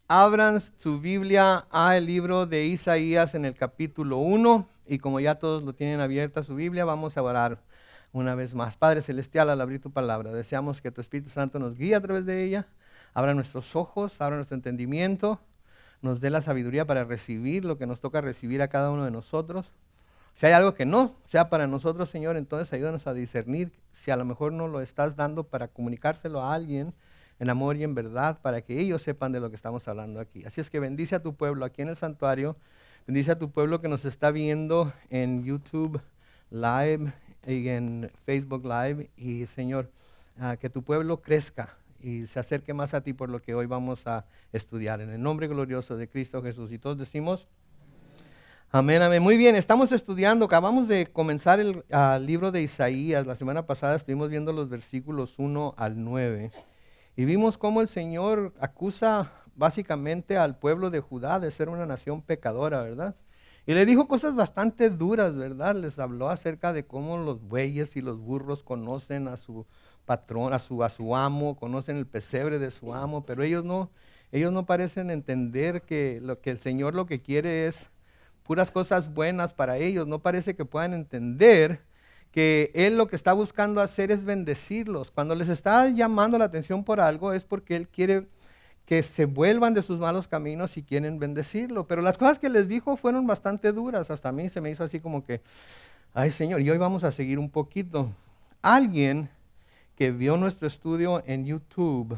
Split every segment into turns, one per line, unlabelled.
Abran su Biblia al libro de Isaías en el capítulo 1 y como ya todos lo tienen abierta su Biblia, vamos a orar una vez más. Padre Celestial, al abrir tu palabra, deseamos que tu Espíritu Santo nos guíe a través de ella, abra nuestros ojos, abra nuestro entendimiento, nos dé la sabiduría para recibir lo que nos toca recibir a cada uno de nosotros. Si hay algo que no sea para nosotros, Señor, entonces ayúdanos a discernir si a lo mejor no lo estás dando para comunicárselo a alguien en amor y en verdad, para que ellos sepan de lo que estamos hablando aquí. Así es que bendice a tu pueblo aquí en el santuario, bendice a tu pueblo que nos está viendo en YouTube Live y en Facebook Live, y Señor, que tu pueblo crezca y se acerque más a ti por lo que hoy vamos a estudiar. En el nombre glorioso de Cristo Jesús. Y todos decimos... Amén, amén. Muy bien, estamos estudiando, acabamos de comenzar el libro de Isaías. La semana pasada estuvimos viendo los versículos 1 al 9 y vimos cómo el Señor acusa básicamente al pueblo de Judá de ser una nación pecadora, ¿verdad? Y le dijo cosas bastante duras, ¿verdad? Les habló acerca de cómo los bueyes y los burros conocen a su patrón, a su amo, conocen el pesebre de su amo, pero ellos no parecen entender que el Señor lo que quiere es puras cosas buenas para ellos. No parece que puedan entender que Él lo que está buscando hacer es bendecirlos. Cuando les está llamando la atención por algo es porque Él quiere que se vuelvan de sus malos caminos y quieren bendecirlo. Pero las cosas que les dijo fueron bastante duras. Hasta a mí se me hizo así como que, ay Señor, y hoy vamos a seguir un poquito. Alguien que vio nuestro estudio en YouTube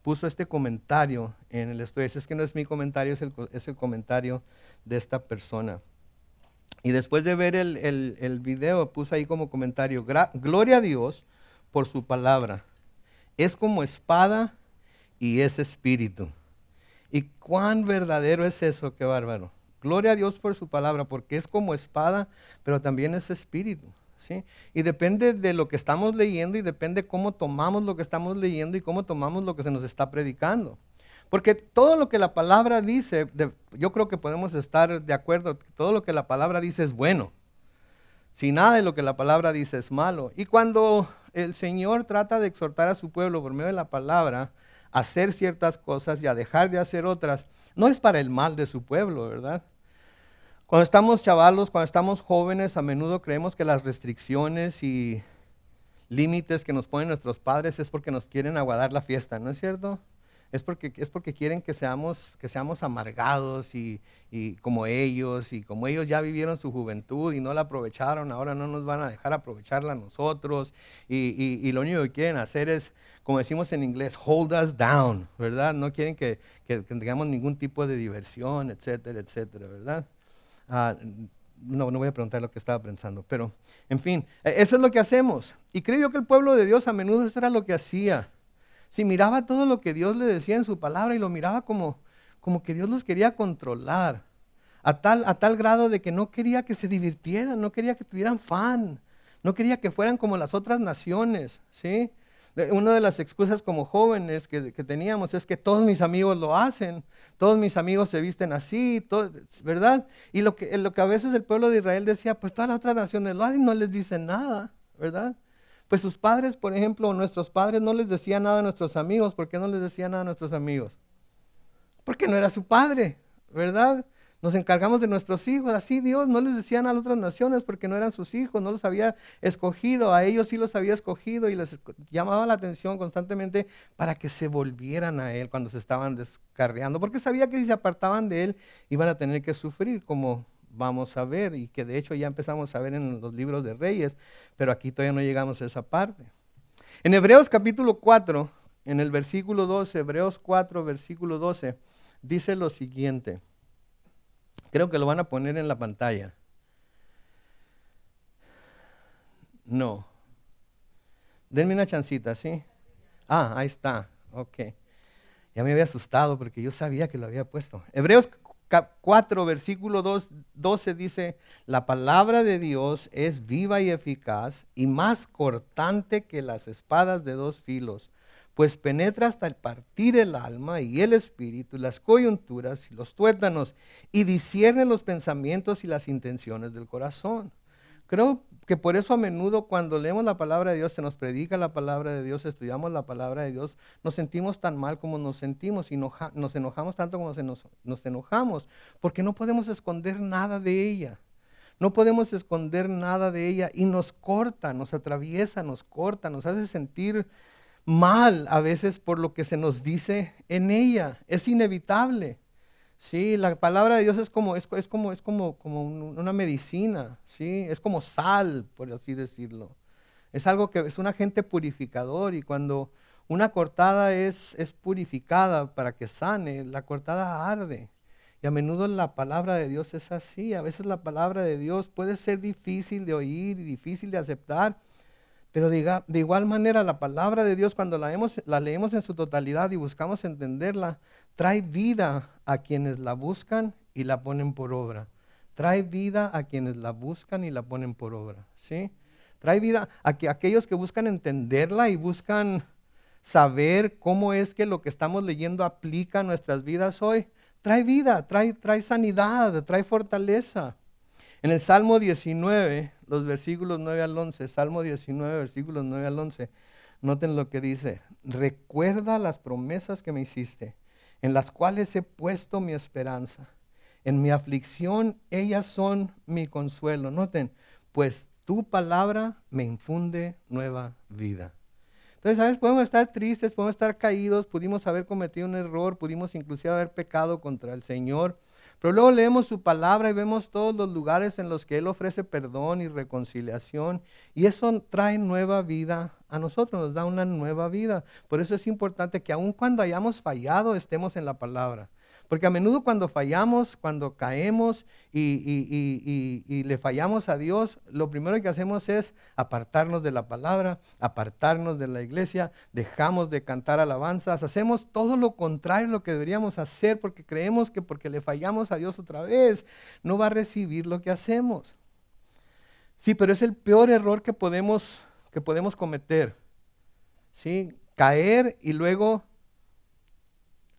puso este comentario en el estudio. Es que no es mi comentario, es el comentario de esta persona. Y después de ver el video, puso ahí como comentario: gloria a Dios por su palabra. Es como espada y es espíritu. ¿Y cuán verdadero es eso? Qué bárbaro. Gloria a Dios por su palabra, porque es como espada, pero también es espíritu. ¿Sí? Y depende de lo que estamos leyendo y depende cómo tomamos lo que estamos leyendo y cómo tomamos lo que se nos está predicando. Porque todo lo que la palabra dice, yo creo que podemos estar de acuerdo, todo lo que la palabra dice es bueno. Si nada de lo que la palabra dice es malo. Y cuando el Señor trata de exhortar a su pueblo por medio de la palabra a hacer ciertas cosas y a dejar de hacer otras, no es para el mal de su pueblo, ¿verdad? Cuando estamos chavalos, cuando estamos jóvenes, a menudo creemos que las restricciones y límites que nos ponen nuestros padres es porque nos quieren aguadar la fiesta, ¿no es cierto? Es porque quieren que seamos amargados y como ellos ya vivieron su juventud y no la aprovecharon, ahora no nos van a dejar aprovecharla a nosotros y lo único que quieren hacer es, como decimos en inglés, hold us down, ¿verdad? No quieren que tengamos ningún tipo de diversión, etcétera, etcétera, ¿verdad? No voy a preguntar lo que estaba pensando, pero en fin, eso es lo que hacemos. Y creo yo que el pueblo de Dios a menudo eso era lo que hacía. Si miraba todo lo que Dios le decía en su palabra y lo miraba como que Dios los quería controlar, a tal grado de que no quería que se divirtieran, no quería que tuvieran fan, no quería que fueran como las otras naciones, ¿sí? Una de las excusas como jóvenes que teníamos es que todos mis amigos lo hacen, todos mis amigos se visten así, ¿verdad? Y lo que a veces el pueblo de Israel decía, pues todas las otras naciones lo hacen y no les dicen nada, ¿verdad? Pues sus padres, por ejemplo, nuestros padres no les decían nada a nuestros amigos. ¿Por qué no les decían nada a nuestros amigos? Porque no era su padre, ¿verdad? Nos encargamos de nuestros hijos, así Dios no les decía nada a otras naciones porque no eran sus hijos, no los había escogido, a ellos sí los había escogido y les llamaba la atención constantemente para que se volvieran a Él cuando se estaban descarriando, porque sabía que si se apartaban de Él iban a tener que sufrir, como vamos a ver, y que de hecho ya empezamos a ver en los libros de Reyes, pero aquí todavía no llegamos a esa parte. En Hebreos capítulo 4, en el versículo 12, Hebreos 4, versículo 12, dice lo siguiente. Creo que lo van a poner en la pantalla. No. Denme una chancita, ¿sí? Ahí está. Ok. Ya me había asustado porque yo sabía que lo había puesto. Hebreos 4, versículo 12 dice: la palabra de Dios es viva y eficaz y más cortante que las espadas de dos filos, pues penetra hasta el partir el alma y el espíritu, las coyunturas y los tuétanos, y discierne los pensamientos y las intenciones del corazón. Creo que por eso a menudo cuando leemos la palabra de Dios, se nos predica la palabra de Dios, estudiamos la palabra de Dios, nos sentimos tan mal como nos sentimos y nos enojamos tanto como nos enojamos, porque no podemos esconder nada de ella. No podemos esconder nada de ella y nos corta, nos atraviesa, nos corta, nos hace sentir mal a veces por lo que se nos dice en ella. Es inevitable. Sí, la palabra de Dios es como una medicina, ¿sí? Es como sal, por así decirlo. Es algo que es un agente purificador y cuando una cortada es purificada para que sane, la cortada arde. Y a menudo la palabra de Dios es así. A veces la palabra de Dios puede ser difícil de oír y difícil de aceptar, pero de igual manera la palabra de Dios cuando la leemos en su totalidad y buscamos entenderla, trae vida a quienes la buscan y la ponen por obra. Trae vida a quienes la buscan y la ponen por obra. ¿Sí? Trae vida a aquellos que buscan entenderla y buscan saber cómo es que lo que estamos leyendo aplica a nuestras vidas hoy. Trae vida, trae sanidad, trae fortaleza. En el Salmo 19, los versículos 9 al 11, Salmo 19, versículos 9 al 11, noten lo que dice: recuerda las promesas que me hiciste, en las cuales he puesto mi esperanza. En mi aflicción, ellas son mi consuelo. Noten, pues tu palabra me infunde nueva vida. Entonces, ¿sabes? Podemos estar tristes, podemos estar caídos, pudimos haber cometido un error, pudimos inclusive haber pecado contra el Señor. Pero luego leemos su palabra y vemos todos los lugares en los que Él ofrece perdón y reconciliación. Y eso trae nueva vida a nosotros, nos da una nueva vida. Por eso es importante que aun cuando hayamos fallado, estemos en la palabra. Porque a menudo cuando fallamos, cuando caemos y le fallamos a Dios, lo primero que hacemos es apartarnos de la palabra, apartarnos de la iglesia, dejamos de cantar alabanzas, hacemos todo lo contrario a lo que deberíamos hacer porque creemos que porque le fallamos a Dios otra vez, no va a recibir lo que hacemos. Sí, pero es el peor error que podemos cometer. ¿Sí? Caer y luego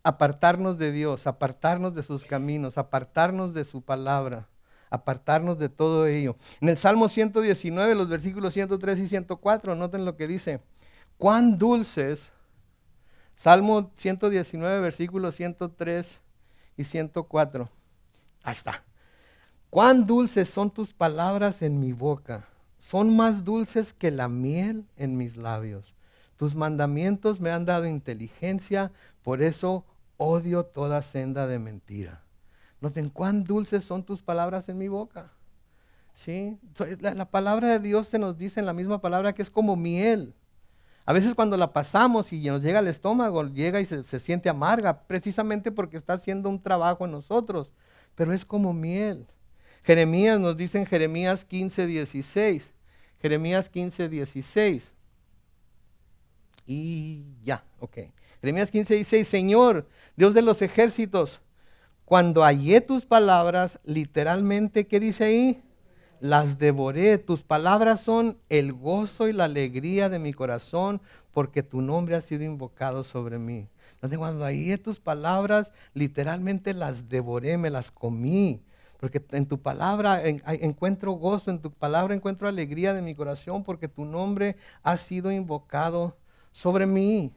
apartarnos de Dios, apartarnos de sus caminos, apartarnos de su palabra, apartarnos de todo ello. En el Salmo 119, los versículos 103 y 104, noten lo que dice: cuán dulces, Salmo 119, versículos 103 y 104. Ahí está. Cuán dulces son tus palabras en mi boca, son más dulces que la miel en mis labios. Tus mandamientos me han dado inteligencia, por eso odio toda senda de mentira. Noten cuán dulces son tus palabras en mi boca. ¿Sí? La palabra de Dios se nos dice en la misma palabra que es como miel. A veces cuando la pasamos y nos llega al estómago, llega y se siente amarga, precisamente porque está haciendo un trabajo en nosotros. Pero es como miel. Jeremías nos dice en Jeremías 15:16. Jeremías 15:16. Y ya, ok. Jeremías 15:16, Señor, Dios de los ejércitos, cuando hallé tus palabras, literalmente, ¿qué dice ahí? Las devoré. Tus palabras son el gozo y la alegría de mi corazón, porque tu nombre ha sido invocado sobre mí. Entonces, cuando hallé tus palabras, literalmente las devoré, me las comí. Porque en tu palabra encuentro gozo, en tu palabra encuentro alegría de mi corazón, porque tu nombre ha sido invocado sobre mí.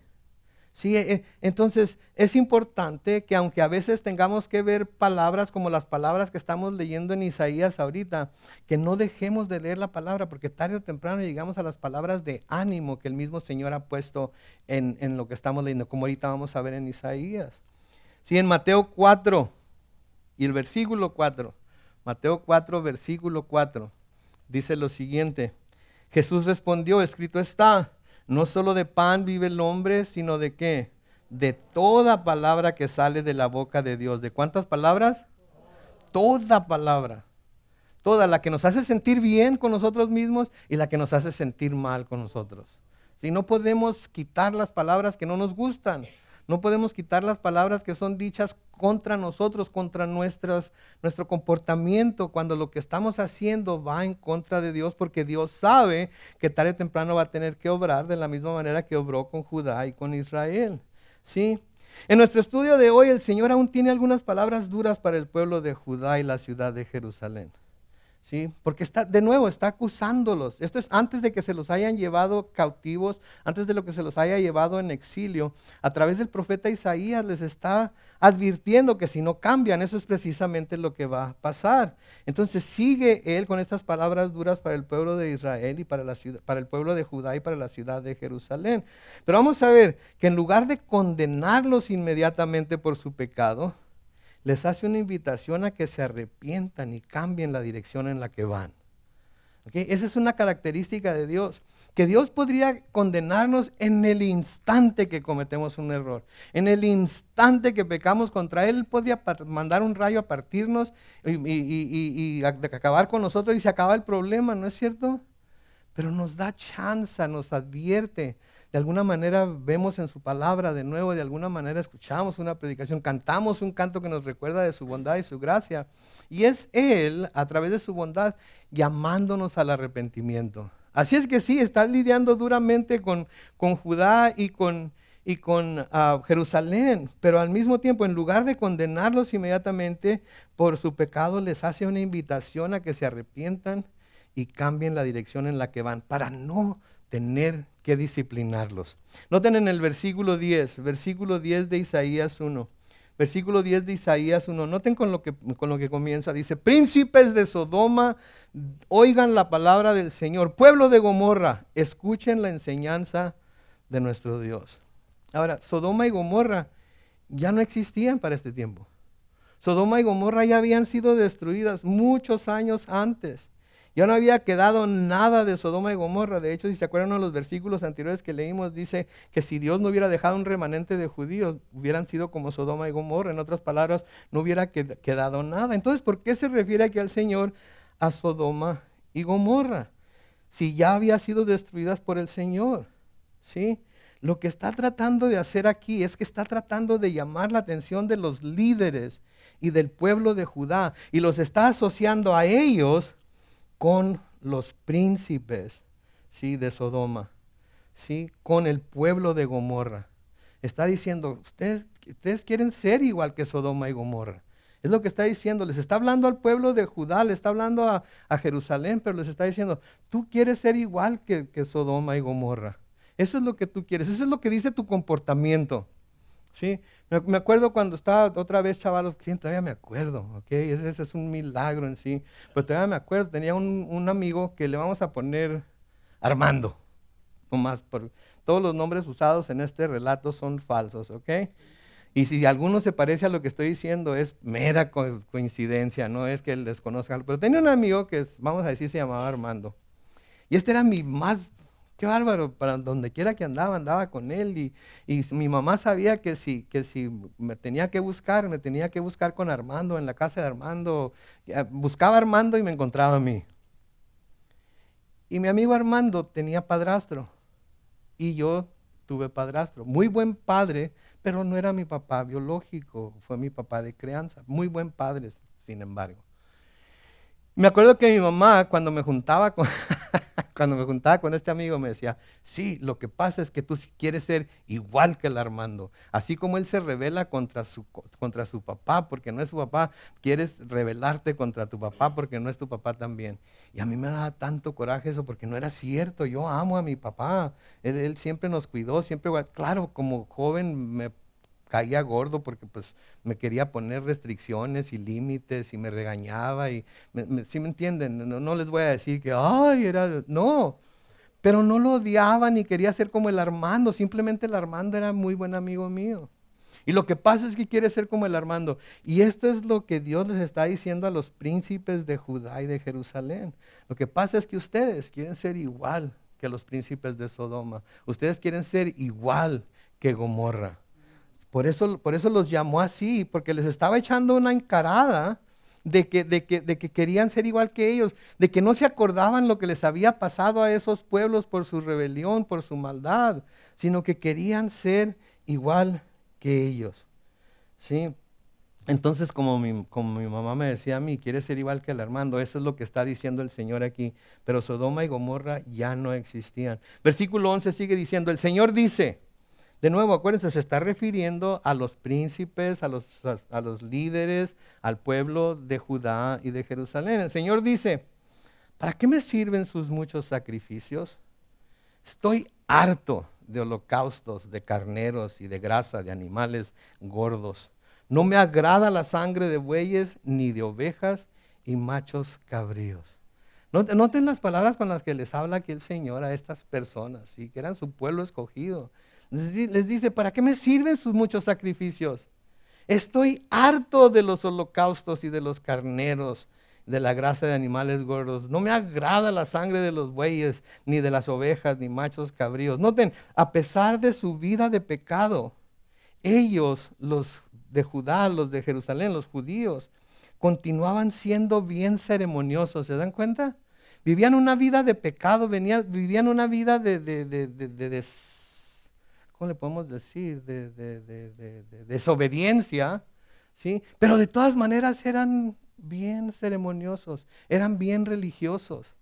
Sí, entonces es importante que aunque a veces tengamos que ver palabras como las palabras que estamos leyendo en Isaías ahorita, que no dejemos de leer la palabra, porque tarde o temprano llegamos a las palabras de ánimo que el mismo Señor ha puesto en lo que estamos leyendo, como ahorita vamos a ver en Isaías. Sí, en Mateo 4 y el versículo 4, Mateo 4, versículo 4, dice lo siguiente: Jesús respondió, escrito está, no solo de pan vive el hombre, sino de ¿qué? De toda palabra que sale de la boca de Dios. ¿De cuántas palabras? Toda palabra. Toda, la que nos hace sentir bien con nosotros mismos y la que nos hace sentir mal con nosotros. Si no podemos quitar las palabras que no nos gustan, no podemos quitar las palabras que son dichas contra nosotros, contra nuestro comportamiento, cuando lo que estamos haciendo va en contra de Dios, porque Dios sabe que tarde o temprano va a tener que obrar de la misma manera que obró con Judá y con Israel. ¿Sí? En nuestro estudio de hoy, el Señor aún tiene algunas palabras duras para el pueblo de Judá y la ciudad de Jerusalén. ¿sí? Porque de nuevo está acusándolos. Esto es antes de que se los hayan llevado cautivos, antes de lo que se los haya llevado en exilio. A través del profeta Isaías les está advirtiendo que si no cambian, eso es precisamente lo que va a pasar. Entonces sigue él con estas palabras duras para el pueblo de Israel y para el pueblo de Judá y para la ciudad de Jerusalén. Pero vamos a ver que en lugar de condenarlos inmediatamente por su pecado, les hace una invitación a que se arrepientan y cambien la dirección en la que van. ¿Okay? Esa es una característica de Dios, que Dios podría condenarnos en el instante que cometemos un error, en el instante que pecamos contra Él. Él podría mandar un rayo a partirnos y acabar con nosotros y se acaba el problema, ¿no es cierto? Pero nos da chance, nos advierte. De alguna manera vemos en su palabra de nuevo, de alguna manera escuchamos una predicación, cantamos un canto que nos recuerda de su bondad y su gracia. Y es Él, a través de su bondad, llamándonos al arrepentimiento. Así es que sí, está lidiando duramente con Judá y con Jerusalén, pero al mismo tiempo, en lugar de condenarlos inmediatamente por su pecado, les hace una invitación a que se arrepientan y cambien la dirección en la que van, para no tener que disciplinarlos. Noten en el versículo 10 de Isaías 1. Versículo 10 de Isaías 1. Noten con lo que comienza. Dice: príncipes de Sodoma, oigan la palabra del Señor. Pueblo de Gomorra, escuchen la enseñanza de nuestro Dios. Ahora, Sodoma y Gomorra ya no existían para este tiempo. Sodoma y Gomorra ya habían sido destruidas muchos años antes. Ya no había quedado nada de Sodoma y Gomorra. De hecho, si se acuerdan, uno de los versículos anteriores que leímos dice que si Dios no hubiera dejado un remanente de judíos, hubieran sido como Sodoma y Gomorra. En otras palabras, no hubiera quedado nada. Entonces, ¿por qué se refiere aquí al Señor a Sodoma y Gomorra? Si ya había sido destruidas por el Señor, ¿sí? Lo que está tratando de hacer aquí es que está tratando de llamar la atención de los líderes y del pueblo de Judá, y los está asociando a ellos con los príncipes, ¿sí?, de Sodoma, ¿sí?, con el pueblo de Gomorra. Está diciendo, ustedes quieren ser igual que Sodoma y Gomorra. Es lo que está diciendo. Les está hablando al pueblo de Judá, le está hablando a Jerusalén, pero les está diciendo, tú quieres ser igual que Sodoma y Gomorra. Eso es lo que tú quieres, eso es lo que dice tu comportamiento. ¿Sí? Me acuerdo cuando estaba otra vez chaval, todavía me acuerdo, ¿okay? Ese es un milagro en sí, pero todavía me acuerdo, tenía un amigo que le vamos a poner Armando, nomás, todos los nombres usados en este relato son falsos, ¿ok? Y si alguno se parece a lo que estoy diciendo, es mera coincidencia, no es que él desconozca, pero tenía un amigo que, vamos a decir, se llamaba Armando, y este era mi más... Qué bárbaro, para donde quiera que andaba con él, y mi mamá sabía que si me tenía que buscar con Armando, en la casa de Armando, buscaba a Armando y me encontraba a mí. Y mi amigo Armando tenía padrastro, y yo tuve padrastro, muy buen padre, pero no era mi papá biológico, fue mi papá de crianza, muy buen padre, sin embargo. Me acuerdo que mi mamá, cuando me juntaba con este amigo, me decía, sí, lo que pasa es que tú quieres ser igual que el Armando. Así como él se rebela contra su papá, porque no es su papá, quieres rebelarte contra tu papá, porque no es tu papá también. Y a mí me daba tanto coraje eso, porque no era cierto. Yo amo a mi papá. Él siempre nos cuidó, siempre, claro, como joven me caía gordo porque pues me quería poner restricciones y límites y me regañaba y ¿sí me entienden? No les voy a decir que no, pero no lo odiaba ni quería ser como el Armando, simplemente el Armando era muy buen amigo mío. Y lo que pasa es que quiere ser como el Armando. Y esto es lo que Dios les está diciendo a los príncipes de Judá y de Jerusalén. Lo que pasa es que ustedes quieren ser igual que los príncipes de Sodoma. Ustedes quieren ser igual que Gomorra. Por eso los llamó así, porque les estaba echando una encarada de que querían ser igual que ellos, de que no se acordaban lo que les había pasado a esos pueblos por su rebelión, por su maldad, sino que querían ser igual que ellos. ¿Sí? Entonces, como mi mamá me decía a mí, ¿quieres ser igual que el Armando? Eso es lo que está diciendo el Señor aquí. Pero Sodoma y Gomorra ya no existían. Versículo 11 sigue diciendo, el Señor dice... De nuevo, acuérdense, se está refiriendo a los príncipes, a los líderes, al pueblo de Judá y de Jerusalén. El Señor dice, ¿Para qué me sirven sus muchos sacrificios? Estoy harto de holocaustos, de carneros y de grasa de animales gordos. No me agrada la sangre de bueyes, ni de ovejas y machos cabríos. Noten las palabras con las que les habla aquí el Señor a estas personas, ¿sí? Que eran su pueblo escogido. Les dice, ¿para qué me sirven sus muchos sacrificios? Estoy harto de los holocaustos y de los carneros, de la grasa de animales gordos. No me agrada la sangre de los bueyes, ni de las ovejas, ni machos cabríos. Noten, a pesar de su vida de pecado, ellos, los de Judá, los de Jerusalén, los judíos, continuaban siendo bien ceremoniosos. ¿Se dan cuenta? Vivían una vida de pecado, vivían una vida de ¿cómo le podemos decir? De desobediencia, ¿sí? Pero de todas maneras eran bien ceremoniosos, eran bien religiosos.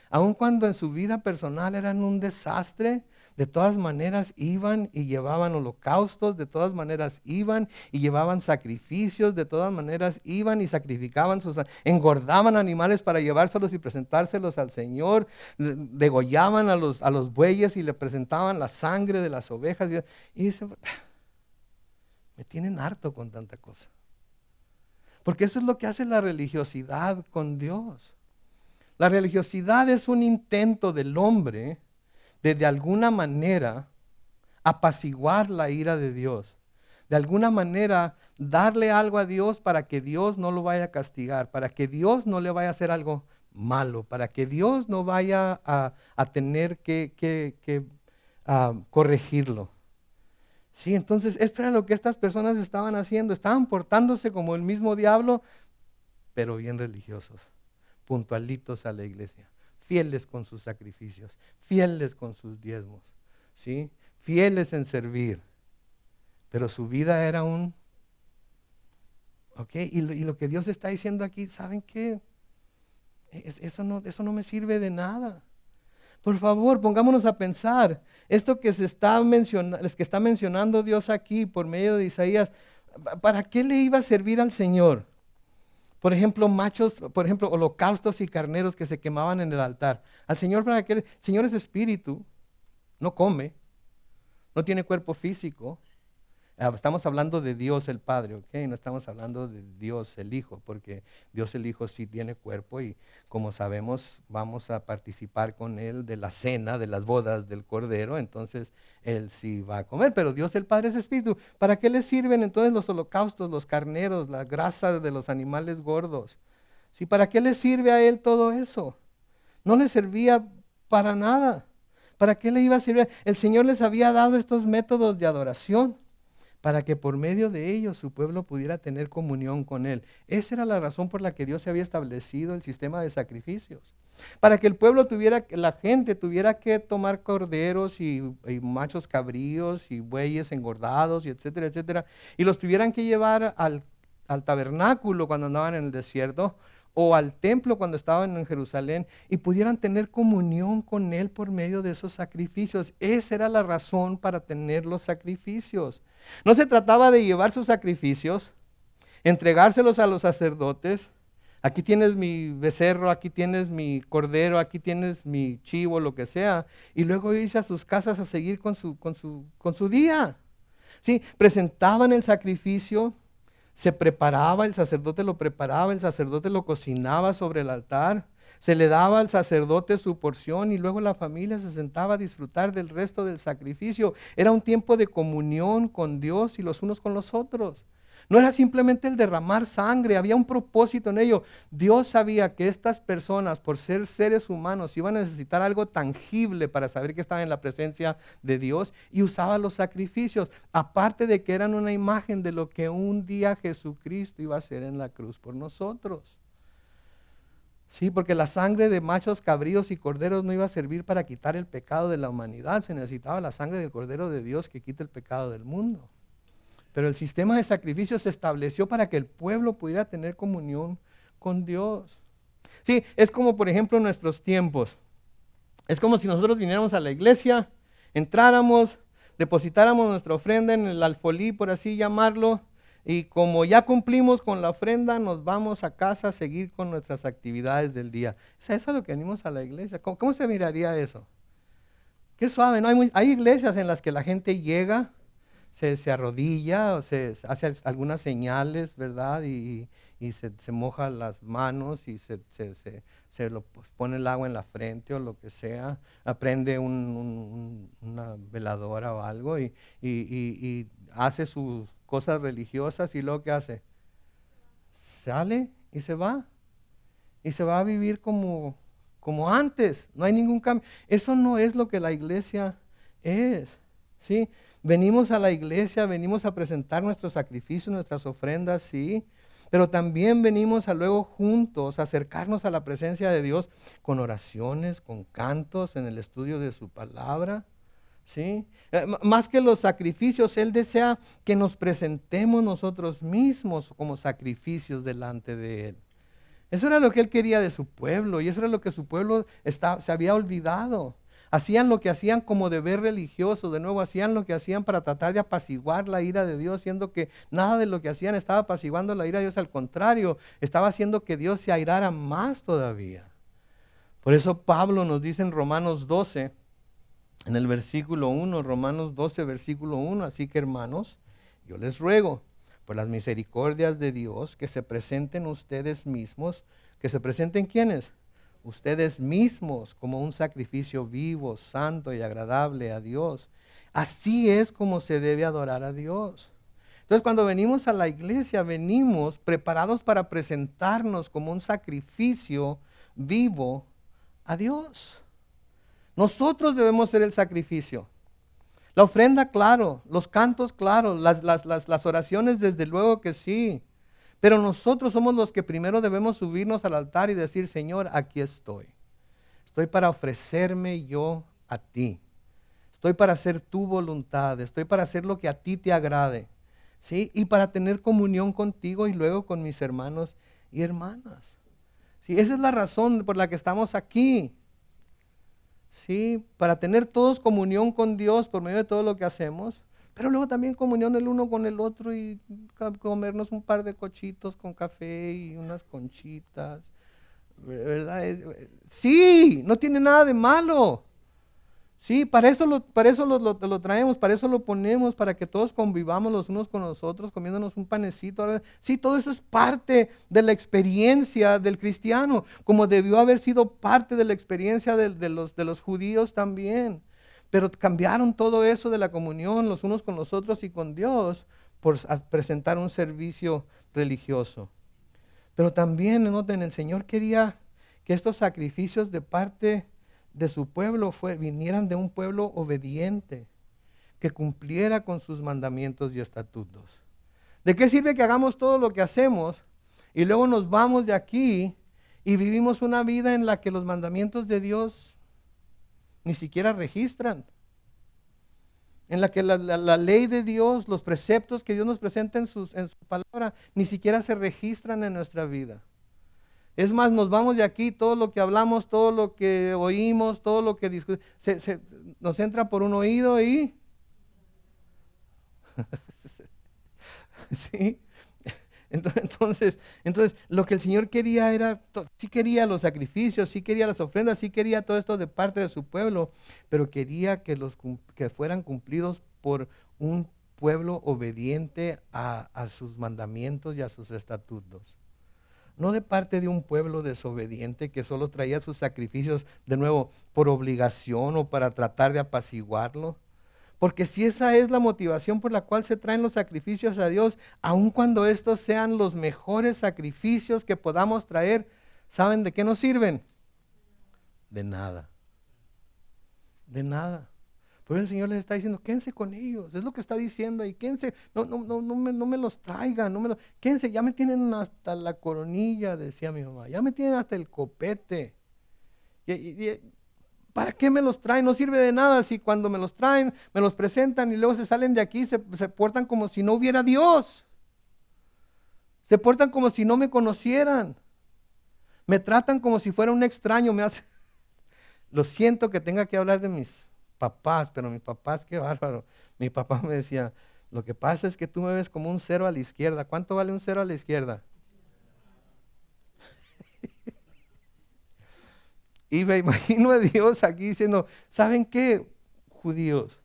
Aun cuando en su vida personal eran un desastre, de todas maneras iban y llevaban holocaustos, de todas maneras iban y llevaban sacrificios, de todas maneras iban y sacrificaban engordaban animales para llevárselos y presentárselos al Señor, degollaban a los bueyes y le presentaban la sangre de las ovejas. Y dice, me tienen harto con tanta cosa. Porque eso es lo que hace la religiosidad con Dios. La religiosidad es un intento del hombre de alguna manera apaciguar la ira de Dios. De alguna manera darle algo a Dios para que Dios no lo vaya a castigar, para que Dios no le vaya a hacer algo malo, para que Dios no vaya a tener que corregirlo. Sí, entonces esto era lo que estas personas estaban haciendo. Estaban portándose como el mismo diablo, pero bien religiosos, puntualitos a la iglesia, fieles con sus sacrificios, fieles con sus diezmos, ¿sí? Fieles en servir. Pero su vida era y lo que Dios está diciendo aquí, ¿saben qué? Eso no me sirve de nada. Por favor, pongámonos a pensar, esto que está mencionando Dios aquí por medio de Isaías, ¿para qué le iba a servir al Señor? Por ejemplo, holocaustos y carneros que se quemaban en el altar. Al Señor, ¿para qué? El Señor es espíritu, no come, no tiene cuerpo físico. Estamos hablando de Dios el Padre, ¿ok? No estamos hablando de Dios el Hijo, porque Dios el Hijo sí tiene cuerpo y como sabemos vamos a participar con Él de la cena, de las bodas del Cordero, entonces Él sí va a comer, pero Dios el Padre es espíritu. ¿Para qué le sirven entonces los holocaustos, los carneros, la grasa de los animales gordos? ¿Sí? ¿Para qué le sirve a Él todo eso? No le servía para nada. ¿Para qué le iba a servir? El Señor les había dado estos métodos de adoración para que por medio de ellos su pueblo pudiera tener comunión con Él. Esa era la razón por la que Dios se había establecido el sistema de sacrificios. Para que el pueblo la gente tuviera que tomar corderos y machos cabríos y bueyes engordados y etcétera, etcétera, y los tuvieran que llevar al tabernáculo cuando andaban en el desierto, o al templo cuando estaban en Jerusalén, y pudieran tener comunión con Él por medio de esos sacrificios. Esa era la razón para tener los sacrificios. No se trataba de llevar sus sacrificios, entregárselos a los sacerdotes. Aquí tienes mi becerro, aquí tienes mi cordero, aquí tienes mi chivo, lo que sea, y luego irse a sus casas a seguir con su día. Sí, presentaban el sacrificio, se preparaba, el sacerdote lo preparaba, el sacerdote lo cocinaba sobre el altar, se le daba al sacerdote su porción y luego la familia se sentaba a disfrutar del resto del sacrificio. Era un tiempo de comunión con Dios y los unos con los otros. No era simplemente el derramar sangre, había un propósito en ello. Dios sabía que estas personas, por ser seres humanos, iban a necesitar algo tangible para saber que estaban en la presencia de Dios, y usaba los sacrificios, aparte de que eran una imagen de lo que un día Jesucristo iba a hacer en la cruz por nosotros. Sí, porque la sangre de machos cabríos y corderos no iba a servir para quitar el pecado de la humanidad, se necesitaba la sangre del Cordero de Dios que quita el pecado del mundo. Pero el sistema de sacrificios se estableció para que el pueblo pudiera tener comunión con Dios. Sí, es como por ejemplo en nuestros tiempos. Es como si nosotros viniéramos a la iglesia, entráramos, depositáramos nuestra ofrenda en el alfolí, por así llamarlo, y como ya cumplimos con la ofrenda, nos vamos a casa a seguir con nuestras actividades del día. ¿Es eso lo que venimos a la iglesia? ¿Cómo se miraría eso? Qué suave, ¿no? Hay iglesias en las que la gente llega, se arrodilla o se hace algunas señales, ¿verdad? Y se moja las manos y se lo pone el agua en la frente o lo que sea, prende una veladora o algo y hace sus cosas religiosas y luego ¿qué hace? Sale y se va a vivir como antes, no hay ningún cambio. Eso no es lo que la iglesia es, ¿sí? Venimos a la iglesia, venimos a presentar nuestros sacrificios, nuestras ofrendas, sí, pero también venimos a luego juntos acercarnos a la presencia de Dios con oraciones, con cantos, en el estudio de su palabra, ¿sí? Más que los sacrificios, Él desea que nos presentemos nosotros mismos como sacrificios delante de Él. Eso era lo que Él quería de su pueblo y eso era lo que su pueblo se había olvidado. Hacían lo que hacían como deber religioso, de nuevo hacían lo que hacían para tratar de apaciguar la ira de Dios, siendo que nada de lo que hacían estaba apaciguando la ira de Dios, al contrario, estaba haciendo que Dios se airara más todavía. Por eso Pablo nos dice en Romanos 12, en el versículo 1, Romanos 12, versículo 1, así que hermanos, yo les ruego, por las misericordias de Dios, que se presenten ustedes mismos, que se presenten ¿quiénes? Ustedes mismos como un sacrificio vivo, santo y agradable a Dios. Así es como se debe adorar a Dios. Entonces cuando venimos a la iglesia, venimos preparados para presentarnos como un sacrificio vivo a Dios. Nosotros debemos ser el sacrificio. La ofrenda, claro, los cantos, claro, las oraciones, desde luego que sí. Pero nosotros somos los que primero debemos subirnos al altar y decir, Señor, aquí estoy. Estoy para ofrecerme yo a ti. Estoy para hacer tu voluntad. Estoy para hacer lo que a ti te agrade. ¿Sí? Y para tener comunión contigo y luego con mis hermanos y hermanas. ¿Sí? Esa es la razón por la que estamos aquí. ¿Sí? Para tener todos comunión con Dios por medio de todo lo que hacemos. Pero luego también comunión el uno con el otro y comernos un par de cochitos con café y unas conchitas, ¿verdad? Sí, no tiene nada de malo. Sí, para eso lo traemos, para eso lo ponemos, para que todos convivamos los unos con los otros, comiéndonos un panecito. Sí, todo eso es parte de la experiencia del cristiano, como debió haber sido parte de la experiencia de los judíos también. Pero cambiaron todo eso de la comunión los unos con los otros y con Dios por presentar un servicio religioso. Pero también, noten, el Señor quería que estos sacrificios de parte de su pueblo vinieran de un pueblo obediente, que cumpliera con sus mandamientos y estatutos. ¿De qué sirve que hagamos todo lo que hacemos y luego nos vamos de aquí y vivimos una vida en la que los mandamientos de Dios ni siquiera registran? En la que la ley de Dios, los preceptos que Dios nos presenta en su palabra, ni siquiera se registran en nuestra vida. Es más, nos vamos de aquí, todo lo que hablamos, todo lo que oímos, todo lo que discutimos, nos entra por un oído y... ¿Sí? Entonces, lo que el Señor quería era, sí quería los sacrificios, sí quería las ofrendas, sí quería todo esto de parte de su pueblo, pero quería que fueran cumplidos por un pueblo obediente a sus mandamientos y a sus estatutos. No de parte de un pueblo desobediente que solo traía sus sacrificios, de nuevo, por obligación o para tratar de apaciguarlo. Porque si esa es la motivación por la cual se traen los sacrificios a Dios, aun cuando estos sean los mejores sacrificios que podamos traer, ¿saben de qué nos sirven? De nada. De nada. Por eso el Señor les está diciendo, quédense con ellos. Es lo que está diciendo ahí, quédense. No me los traigan. Quédense, ya me tienen hasta la coronilla, decía mi mamá. Ya me tienen hasta el copete. ¿Para qué me los traen? No sirve de nada si cuando me los traen, me los presentan y luego se salen de aquí, se portan como si no hubiera Dios. Se portan como si no me conocieran. Me tratan como si fuera un extraño. Lo siento que tenga que hablar de mis papás, pero mis papás, qué bárbaro. Mi papá me decía, Lo que pasa es que tú me ves como un cero a la izquierda. ¿Cuánto vale un cero a la izquierda? Y me imagino a Dios aquí diciendo, ¿saben qué, judíos?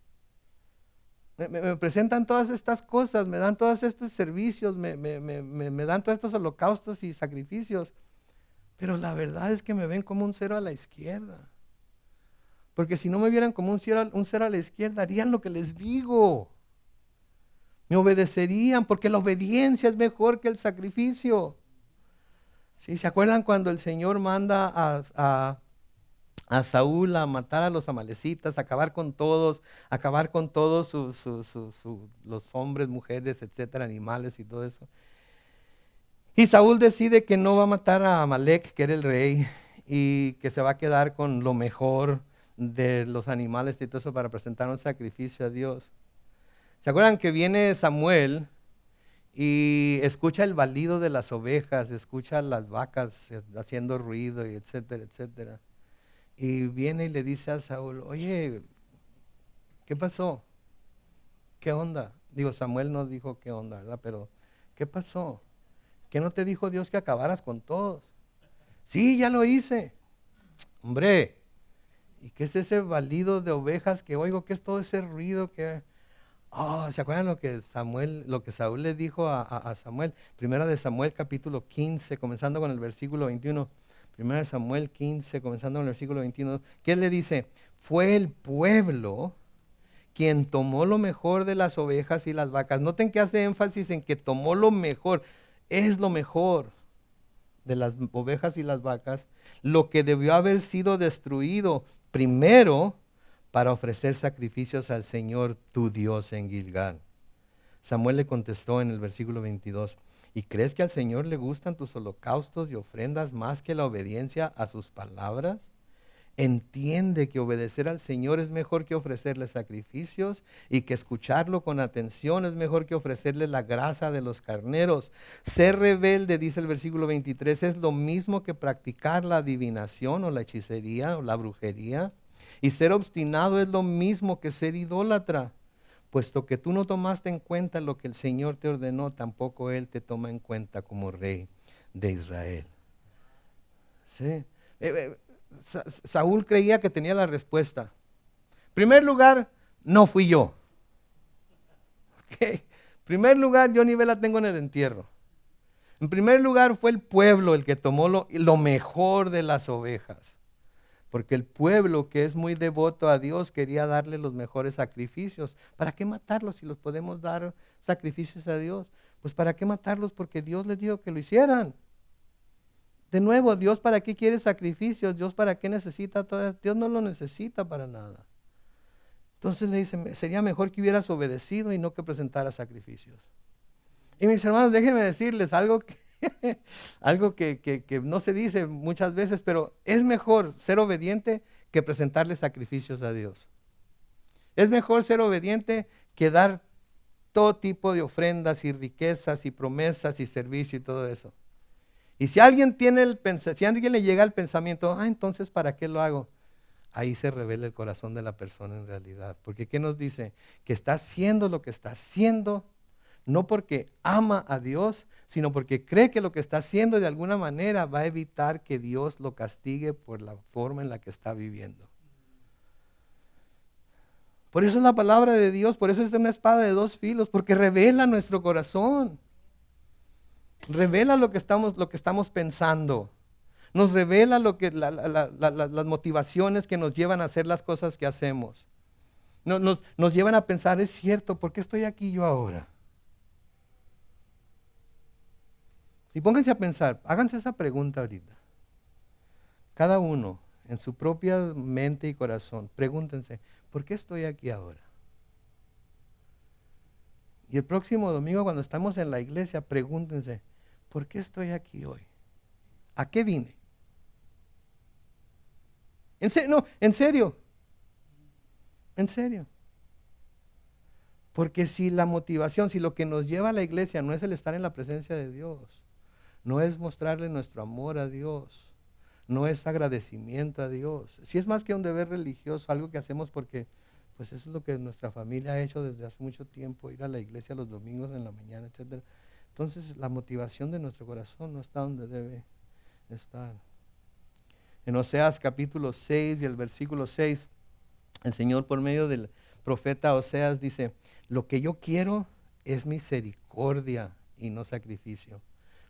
Me presentan todas estas cosas, me dan todos estos servicios, me dan todos estos holocaustos y sacrificios. Pero la verdad es que me ven como un cero a la izquierda. Porque si no me vieran como un cero a la izquierda, harían lo que les digo. Me obedecerían, porque la obediencia es mejor que el sacrificio. ¿Sí? ¿Se acuerdan cuando el Señor manda a Saúl a matar a los amalecitas, acabar con todos los hombres, mujeres, etcétera, animales y todo eso? Y Saúl decide que no va a matar a Amalek, que era el rey, y que se va a quedar con lo mejor de los animales y todo eso para presentar un sacrificio a Dios. ¿Se acuerdan que viene Samuel y escucha el balido de las ovejas, escucha las vacas haciendo ruido, y etcétera, etcétera? Y viene y le dice a Saúl, oye, ¿qué pasó? ¿Qué onda? Digo, Samuel no dijo qué onda, ¿verdad? Pero, ¿qué pasó? ¿Qué no te dijo Dios que acabaras con todos? Sí, ya lo hice. Hombre, ¿y qué es ese balido de ovejas que oigo? ¿Qué es todo ese ruido que... Oh, ¿se acuerdan lo que Saúl le dijo a Samuel? Primera de Samuel capítulo 15, comenzando con el versículo 21. Primera de Samuel 15, comenzando con el versículo 21. ¿Qué le dice? Fue el pueblo quien tomó lo mejor de las ovejas y las vacas. Noten que hace énfasis en que tomó lo mejor. Es lo mejor de las ovejas y las vacas, lo que debió haber sido destruido primero para ofrecer sacrificios al Señor tu Dios en Gilgal. Samuel le contestó en el versículo 22, ¿y crees que al Señor le gustan tus holocaustos y ofrendas más que la obediencia a sus palabras? Entiende que obedecer al Señor es mejor que ofrecerle sacrificios y que escucharlo con atención es mejor que ofrecerle la grasa de los carneros. Ser rebelde, dice el versículo 23, es lo mismo que practicar la adivinación o la hechicería o la brujería. Y ser obstinado es lo mismo que ser idólatra. Puesto que tú no tomaste en cuenta lo que el Señor te ordenó, tampoco Él te toma en cuenta como rey de Israel. ¿Sí? Saúl creía que tenía la respuesta. En primer lugar, no fui yo. En primer lugar, yo ni vela tengo en el entierro. En primer lugar, fue el pueblo el que tomó lo mejor de las ovejas. Porque el pueblo que es muy devoto a Dios quería darle los mejores sacrificios. ¿Para qué matarlos si los podemos dar sacrificios a Dios? Pues ¿para qué matarlos? Porque Dios les dijo que lo hicieran. De nuevo, ¿Dios para qué quiere sacrificios? ¿Dios para qué necesita todo eso? Dios no lo necesita para nada. Entonces le dice, sería mejor que hubieras obedecido y no que presentaras sacrificios. Y mis hermanos, déjenme decirles algo que no se dice muchas veces, pero es mejor ser obediente que presentarle sacrificios a Dios. Es mejor ser obediente que dar todo tipo de ofrendas y riquezas y promesas y servicio y todo eso. Y si alguien si a alguien le llega el pensamiento, entonces ¿para qué lo hago? Ahí se revela el corazón de la persona en realidad. Porque ¿qué nos dice? Que está haciendo lo que está haciendo, no porque ama a Dios, sino porque cree que lo que está haciendo de alguna manera va a evitar que Dios lo castigue por la forma en la que está viviendo. Por eso es la palabra de Dios, por eso es una espada de dos filos, porque revela nuestro corazón. Revela lo que estamos pensando. Nos revela las motivaciones que nos llevan a hacer las cosas que hacemos. Nos llevan a pensar, es cierto, ¿por qué estoy aquí yo ahora? Y pónganse a pensar, háganse esa pregunta ahorita. Cada uno, en su propia mente y corazón, pregúntense, ¿por qué estoy aquí ahora? Y el próximo domingo cuando estamos en la iglesia, pregúntense, ¿por qué estoy aquí hoy? ¿A qué vine? En serio. Porque si la motivación, si lo que nos lleva a la iglesia no es el estar en la presencia de Dios, no es mostrarle nuestro amor a Dios, no es agradecimiento a Dios, si es más que un deber religioso, algo que hacemos porque pues eso es lo que nuestra familia ha hecho desde hace mucho tiempo, ir a la iglesia los domingos en la mañana, etcétera. Entonces la motivación de nuestro corazón no está donde debe estar. En Oseas capítulo 6 y el versículo 6, el Señor por medio del profeta Oseas dice, lo que yo quiero es misericordia y no sacrificio,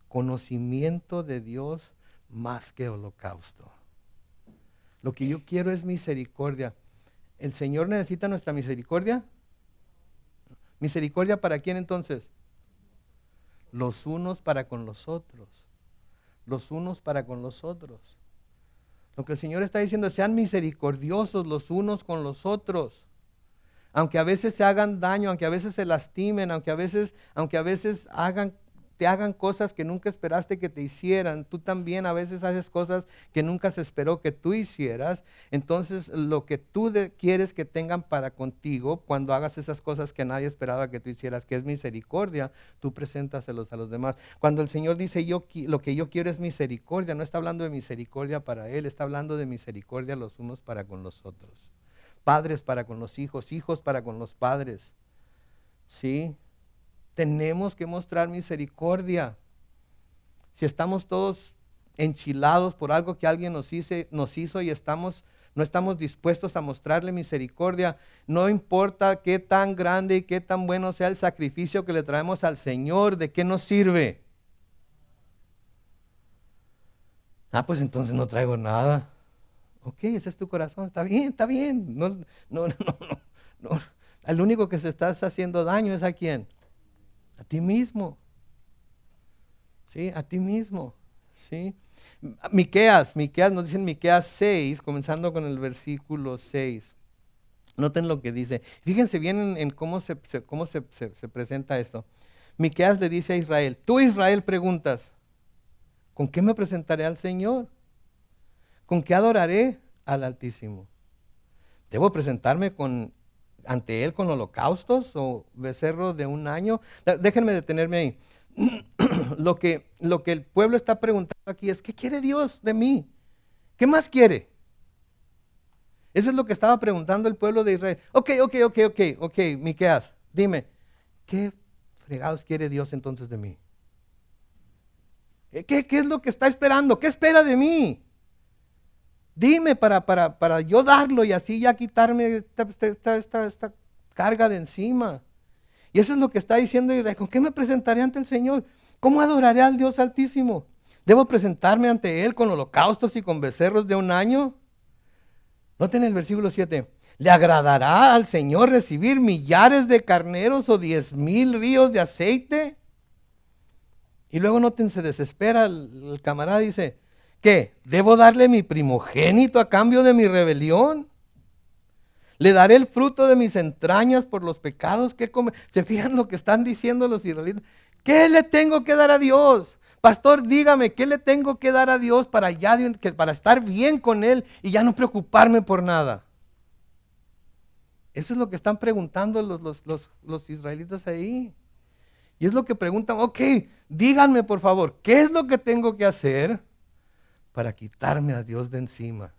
conocimiento de Dios más que holocausto. Lo que yo quiero es misericordia. ¿El Señor necesita nuestra misericordia? ¿Misericordia para quién entonces? Los unos para con los otros. Los unos para con los otros. Lo que el Señor está diciendo es, sean misericordiosos los unos con los otros. Aunque a veces se hagan daño, aunque a veces se lastimen, aunque a veces te hagan cosas que nunca esperaste que te hicieran, tú también a veces haces cosas que nunca se esperó que tú hicieras. Entonces lo que tú quieres que tengan para contigo, cuando hagas esas cosas que nadie esperaba que tú hicieras, que es misericordia, tú preséntaselos a los demás. Cuando el Señor dice lo que yo quiero es misericordia, no está hablando de misericordia para Él, está hablando de misericordia los unos para con los otros. Padres para con los hijos, hijos para con los padres. ¿Sí? Tenemos que mostrar misericordia. Si estamos todos enchilados por algo que alguien nos hizo y no estamos dispuestos a mostrarle misericordia, no importa qué tan grande y qué tan bueno sea el sacrificio que le traemos al Señor, ¿de qué nos sirve? Pues entonces no traigo nada. Ok, ese es tu corazón, está bien, está bien. No. Al único que se estás haciendo daño es a quién. A ti mismo. ¿Sí? A ti mismo. ¿Sí? Miqueas nos dice en Miqueas 6, comenzando con el versículo 6. Noten lo que dice. Fíjense bien en cómo se presenta esto. Miqueas le dice a Israel, tú Israel preguntas, ¿con qué me presentaré al Señor? ¿Con qué adoraré al Altísimo? ¿Debo presentarme ante Él con holocaustos o becerros de un año? Déjenme detenerme ahí. Lo que el pueblo está preguntando aquí es, ¿qué quiere Dios de mí? ¿Qué más quiere? Eso es lo que estaba preguntando el pueblo de Israel. Ok, Miqueas, dime, ¿qué fregados quiere Dios entonces de mí? ¿Qué es lo que está esperando? ¿Qué espera de mí? Dime para yo darlo y así ya quitarme esta carga de encima. Y eso es lo que está diciendo Israel. ¿Con qué me presentaré ante el Señor? ¿Cómo adoraré al Dios Altísimo? ¿Debo presentarme ante Él con holocaustos y con becerros de un año? Noten el versículo 7. ¿Le agradará al Señor recibir millares de carneros o 10,000 ríos de aceite? Y luego noten, se desespera el camarada, dice, ¿qué? ¿Debo darle mi primogénito a cambio de mi rebelión? ¿Le daré el fruto de mis entrañas por los pecados que come? ¿Se fijan lo que están diciendo los israelitas? ¿Qué le tengo que dar a Dios? Pastor, dígame, ¿qué le tengo que dar a Dios para estar bien con Él y ya no preocuparme por nada? Eso es lo que están preguntando los israelitas ahí. Y es lo que preguntan, ok, díganme por favor, ¿qué es lo que tengo que hacer para quitarme a Dios de encima?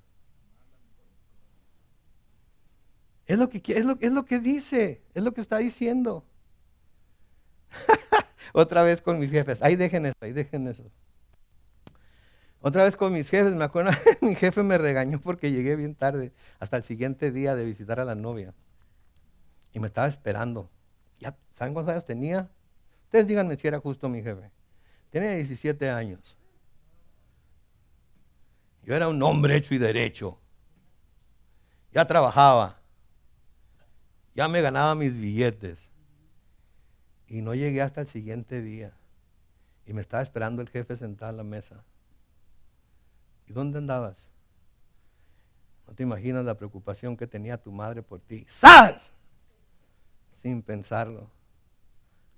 Es lo que dice, es lo que está diciendo. Otra vez con mis jefes, ahí dejen eso. Otra vez con mis jefes, me acuerdo, mi jefe me regañó porque llegué bien tarde, hasta el siguiente día de visitar a la novia. Y me estaba esperando. Ya, ¿saben cuántos años tenía? Ustedes díganme si era justo mi jefe. Tenía 17 años. Yo era un hombre hecho y derecho. Ya trabajaba. Ya me ganaba mis billetes. Y no llegué hasta el siguiente día. Y me estaba esperando el jefe sentado en la mesa. ¿Y dónde andabas? No te imaginas la preocupación que tenía tu madre por ti. ¡Sas! Sin pensarlo.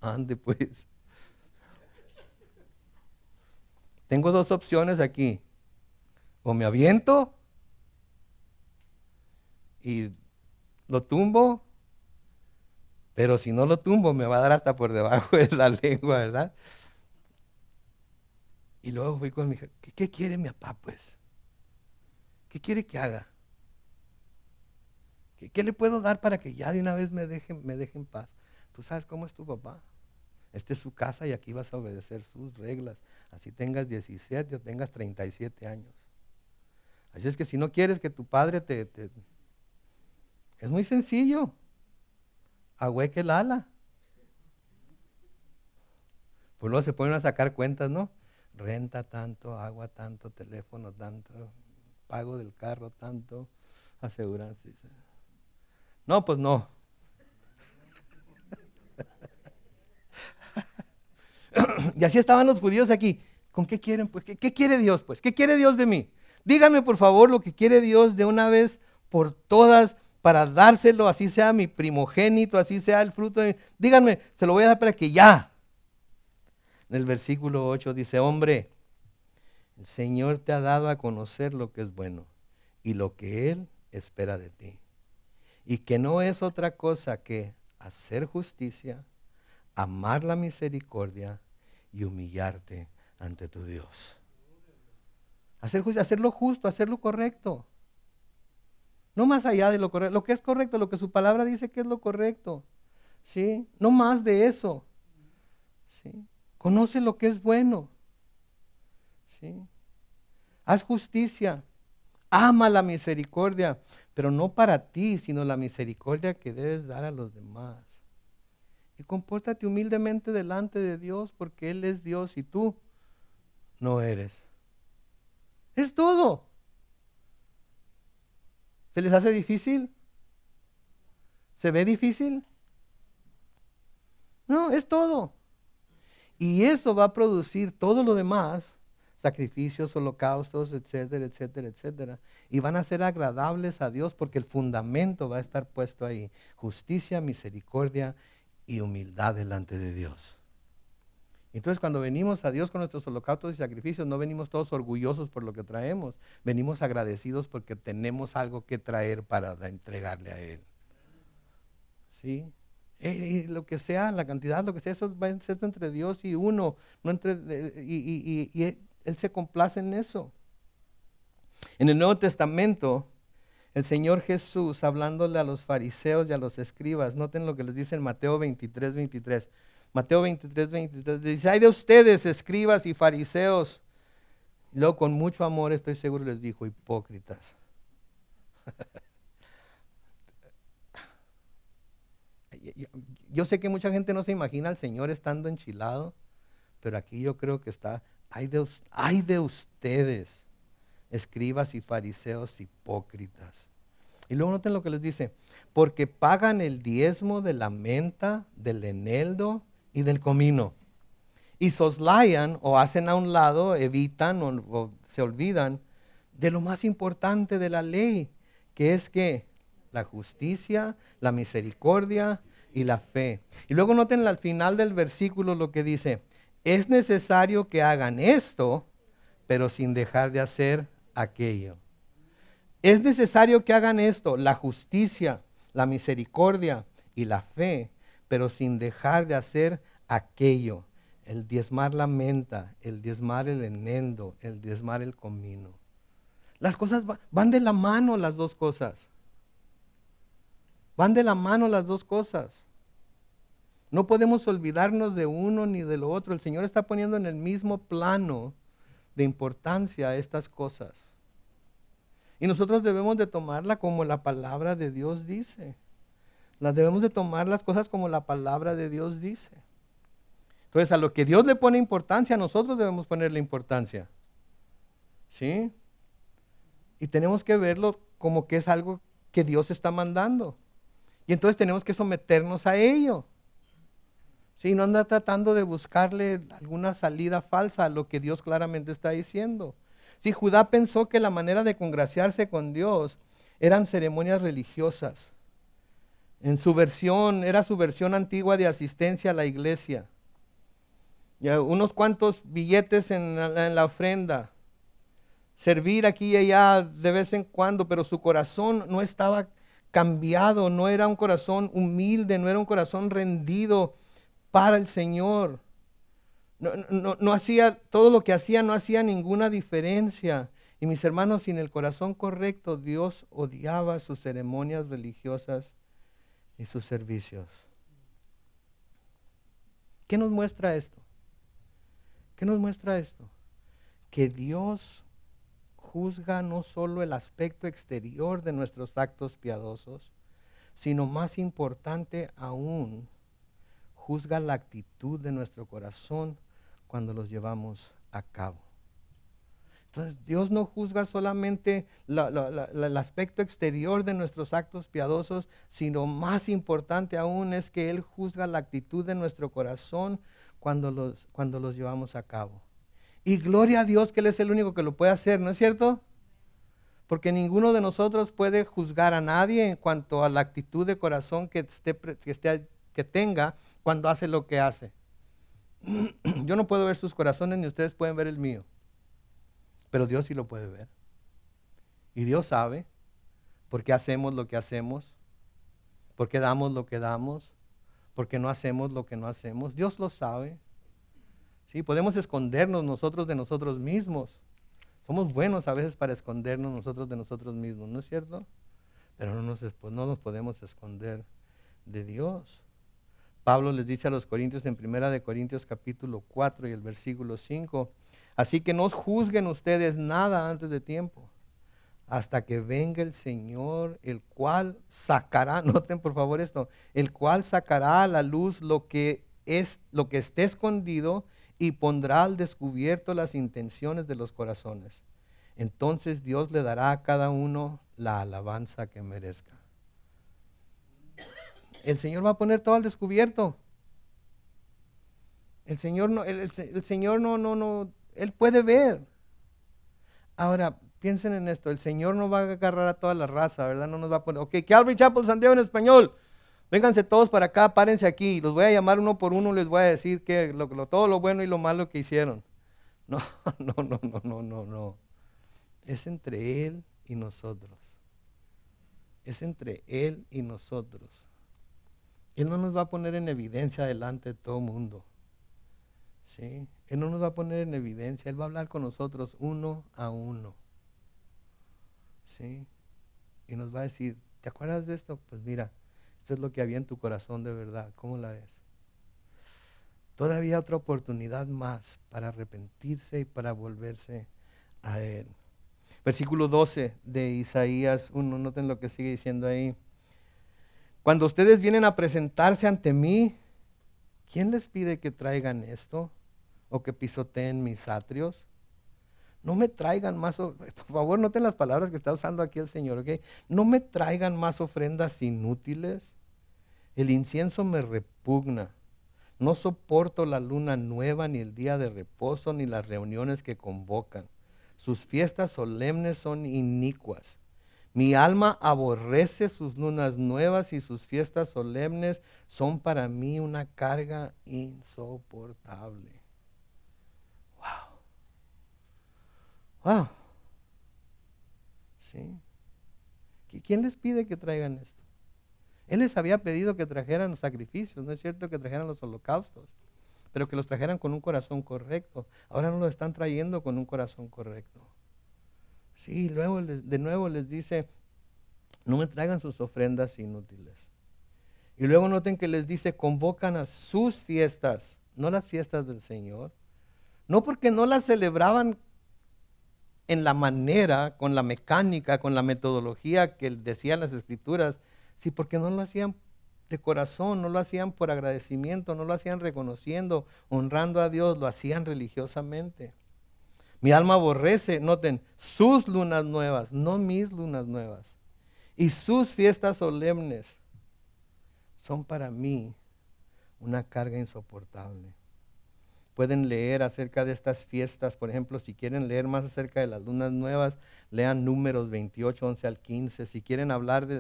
Ande pues. Tengo dos opciones aquí. O me aviento y lo tumbo, pero si no lo tumbo me va a dar hasta por debajo de la lengua, ¿verdad? Y luego fui con mi hija, ¿qué quiere mi papá pues? ¿Qué quiere que haga? ¿Qué le puedo dar para que ya de una vez me deje en paz? Tú sabes cómo es tu papá. Esta es su casa y aquí vas a obedecer sus reglas. Así tengas 17 o tengas 37 años. Así es que si no quieres que tu padre es muy sencillo. Ahueque el ala. Pues luego se ponen a sacar cuentas, ¿no? Renta tanto, agua tanto, teléfono tanto, pago del carro tanto, aseguranza. No, pues no. Y así estaban los judíos aquí. ¿Con qué quieren? Pues, ¿qué quiere Dios? Pues, ¿qué quiere Dios de mí? Díganme por favor lo que quiere Dios de una vez por todas para dárselo, así sea mi primogénito, así sea el fruto de... Díganme, se lo voy a dar para que ya. En el versículo 8 dice, hombre, el Señor te ha dado a conocer lo que es bueno y lo que Él espera de ti. Y que no es otra cosa que hacer justicia, amar la misericordia y humillarte ante tu Dios. Hacer justicia, hacer lo justo, hacer lo correcto. No más allá de lo correcto, lo que es correcto, lo que su palabra dice que es lo correcto. ¿Sí? No más de eso. ¿Sí? Conoce lo que es bueno. ¿Sí? Haz justicia. Ama la misericordia, pero no para ti, sino la misericordia que debes dar a los demás. Y compórtate humildemente delante de Dios porque Él es Dios y tú no eres. Es todo. ¿Se les hace difícil? ¿Se ve difícil? No, es todo. Y eso va a producir todo lo demás, sacrificios, holocaustos, etcétera, etcétera, etcétera. Y van a ser agradables a Dios porque el fundamento va a estar puesto ahí. Justicia, misericordia y humildad delante de Dios. Entonces cuando venimos a Dios con nuestros holocaustos y sacrificios, no venimos todos orgullosos por lo que traemos, venimos agradecidos porque tenemos algo que traer para entregarle a Él. ¿Sí? Lo que sea, la cantidad, lo que sea, eso va a ser entre Dios y uno, no y Él se complace en eso. En el Nuevo Testamento, el Señor Jesús, hablándole a los fariseos y a los escribas, noten lo que les dice en Mateo 23, 23. Mateo 23, 23 dice, ay de ustedes, escribas y fariseos. Y luego con mucho amor, estoy seguro, les dijo, hipócritas. Yo sé que mucha gente no se imagina al Señor estando enchilado, pero aquí yo creo que está, ay de ustedes, escribas y fariseos hipócritas. Y luego noten lo que les dice, porque pagan el diezmo de la menta, del eneldo y del comino, y soslayan o hacen a un lado, evitan o se olvidan de lo más importante de la ley, que es que la justicia, la misericordia y la fe. Y luego noten al final del versículo lo que dice, es necesario que hagan esto, pero sin dejar de hacer aquello. Es necesario que hagan esto, la justicia, la misericordia y la fe, pero sin dejar de hacer aquello, el diezmar la menta, el diezmar el eneldo, el diezmar el comino. Las cosas van de la mano, las dos cosas. Van de la mano las dos cosas. No podemos olvidarnos de uno ni de lo otro. El Señor está poniendo en el mismo plano de importancia estas cosas. Y nosotros debemos de tomarla como la palabra de Dios dice. Debemos de tomar las cosas como la palabra de Dios dice. Entonces, a lo que Dios le pone importancia, nosotros debemos ponerle importancia. ¿Sí? Y tenemos que verlo como que es algo que Dios está mandando. Y entonces tenemos que someternos a ello. ¿Sí? No anda tratando de buscarle alguna salida falsa a lo que Dios claramente está diciendo. Sí, Judá pensó que la manera de congraciarse con Dios eran ceremonias religiosas. En su versión, era su versión antigua de asistencia a la iglesia. Ya, unos cuantos billetes en la ofrenda. Servir aquí y allá de vez en cuando, pero su corazón no estaba cambiado, no era un corazón humilde, no era un corazón rendido para el Señor. No hacía, todo lo que hacía no hacía ninguna diferencia. Y mis hermanos, sin el corazón correcto, Dios odiaba sus ceremonias religiosas y sus servicios. ¿Qué nos muestra esto? ¿Qué nos muestra esto? Que Dios juzga no solo el aspecto exterior de nuestros actos piadosos, sino más importante aún, juzga la actitud de nuestro corazón cuando los llevamos a cabo. Entonces, Dios no juzga solamente el aspecto exterior de nuestros actos piadosos, sino más importante aún es que Él juzga la actitud de nuestro corazón cuando los llevamos a cabo. Y gloria a Dios que Él es el único que lo puede hacer, ¿no es cierto? Porque ninguno de nosotros puede juzgar a nadie en cuanto a la actitud de corazón que tenga cuando hace lo que hace. Yo no puedo ver sus corazones ni ustedes pueden ver el mío. Pero Dios sí lo puede ver. Y Dios sabe por qué hacemos lo que hacemos, por qué damos lo que damos, por qué no hacemos lo que no hacemos. Dios lo sabe. Sí, podemos escondernos nosotros de nosotros mismos. Somos buenos a veces para escondernos nosotros de nosotros mismos, ¿no es cierto? Pero no nos podemos esconder de Dios. Pablo les dice a los corintios en 1 Corintios capítulo 4 y el versículo 5, así que no juzguen ustedes nada antes de tiempo, hasta que venga el Señor, el cual sacará, noten por favor esto, el cual sacará a la luz lo que esté escondido y pondrá al descubierto las intenciones de los corazones. Entonces Dios le dará a cada uno la alabanza que merezca. El Señor va a poner todo al descubierto. El Señor no, Él puede ver. Ahora, piensen en esto, el Señor no va a agarrar a toda la raza, ¿verdad? No nos va a poner, ok, Calvary Chapel Santiago en español, vénganse todos para acá, párense aquí, los voy a llamar uno por uno, les voy a decir que todo lo bueno y lo malo que hicieron. No. Es entre Él y nosotros. Es entre Él y nosotros. Él no nos va a poner en evidencia delante de todo el mundo. ¿Sí? Él no nos va a poner en evidencia, Él va a hablar con nosotros uno a uno. ¿Sí? Y nos va a decir, ¿te acuerdas de esto? Pues mira, esto es lo que había en tu corazón de verdad. ¿Cómo la ves? Todavía otra oportunidad más para arrepentirse y para volverse a Él. Versículo 12 de Isaías 1, noten lo que sigue diciendo ahí. Cuando ustedes vienen a presentarse ante mí, ¿quién les pide que traigan esto? ¿O que pisoteen mis atrios? No me traigan más, por favor noten las palabras que está usando aquí el Señor, ¿ok? No me traigan más ofrendas inútiles. El incienso me repugna. No soporto la luna nueva, ni el día de reposo, ni las reuniones que convocan. Sus fiestas solemnes son inicuas. Mi alma aborrece sus lunas nuevas y sus fiestas solemnes son para mí una carga insoportable. Wow. ¿Sí? ¿Quién les pide que traigan esto? Él les había pedido que trajeran los sacrificios, no es cierto que trajeran los holocaustos, pero que los trajeran con un corazón correcto. Ahora no lo están trayendo con un corazón correcto. Sí, luego de nuevo les dice, no me traigan sus ofrendas inútiles. Y luego noten que les dice, convocan a sus fiestas, no las fiestas del Señor. No porque no las celebraban en la manera, con la mecánica, con la metodología que decían las Escrituras, sí, porque no lo hacían de corazón, no lo hacían por agradecimiento, no lo hacían reconociendo, honrando a Dios, lo hacían religiosamente. Mi alma aborrece, noten, sus lunas nuevas, no mis lunas nuevas. Y sus fiestas solemnes son para mí una carga insoportable. Pueden leer acerca de estas fiestas, por ejemplo, si quieren leer más acerca de las lunas nuevas, lean Números 28, 11 al 15. Si quieren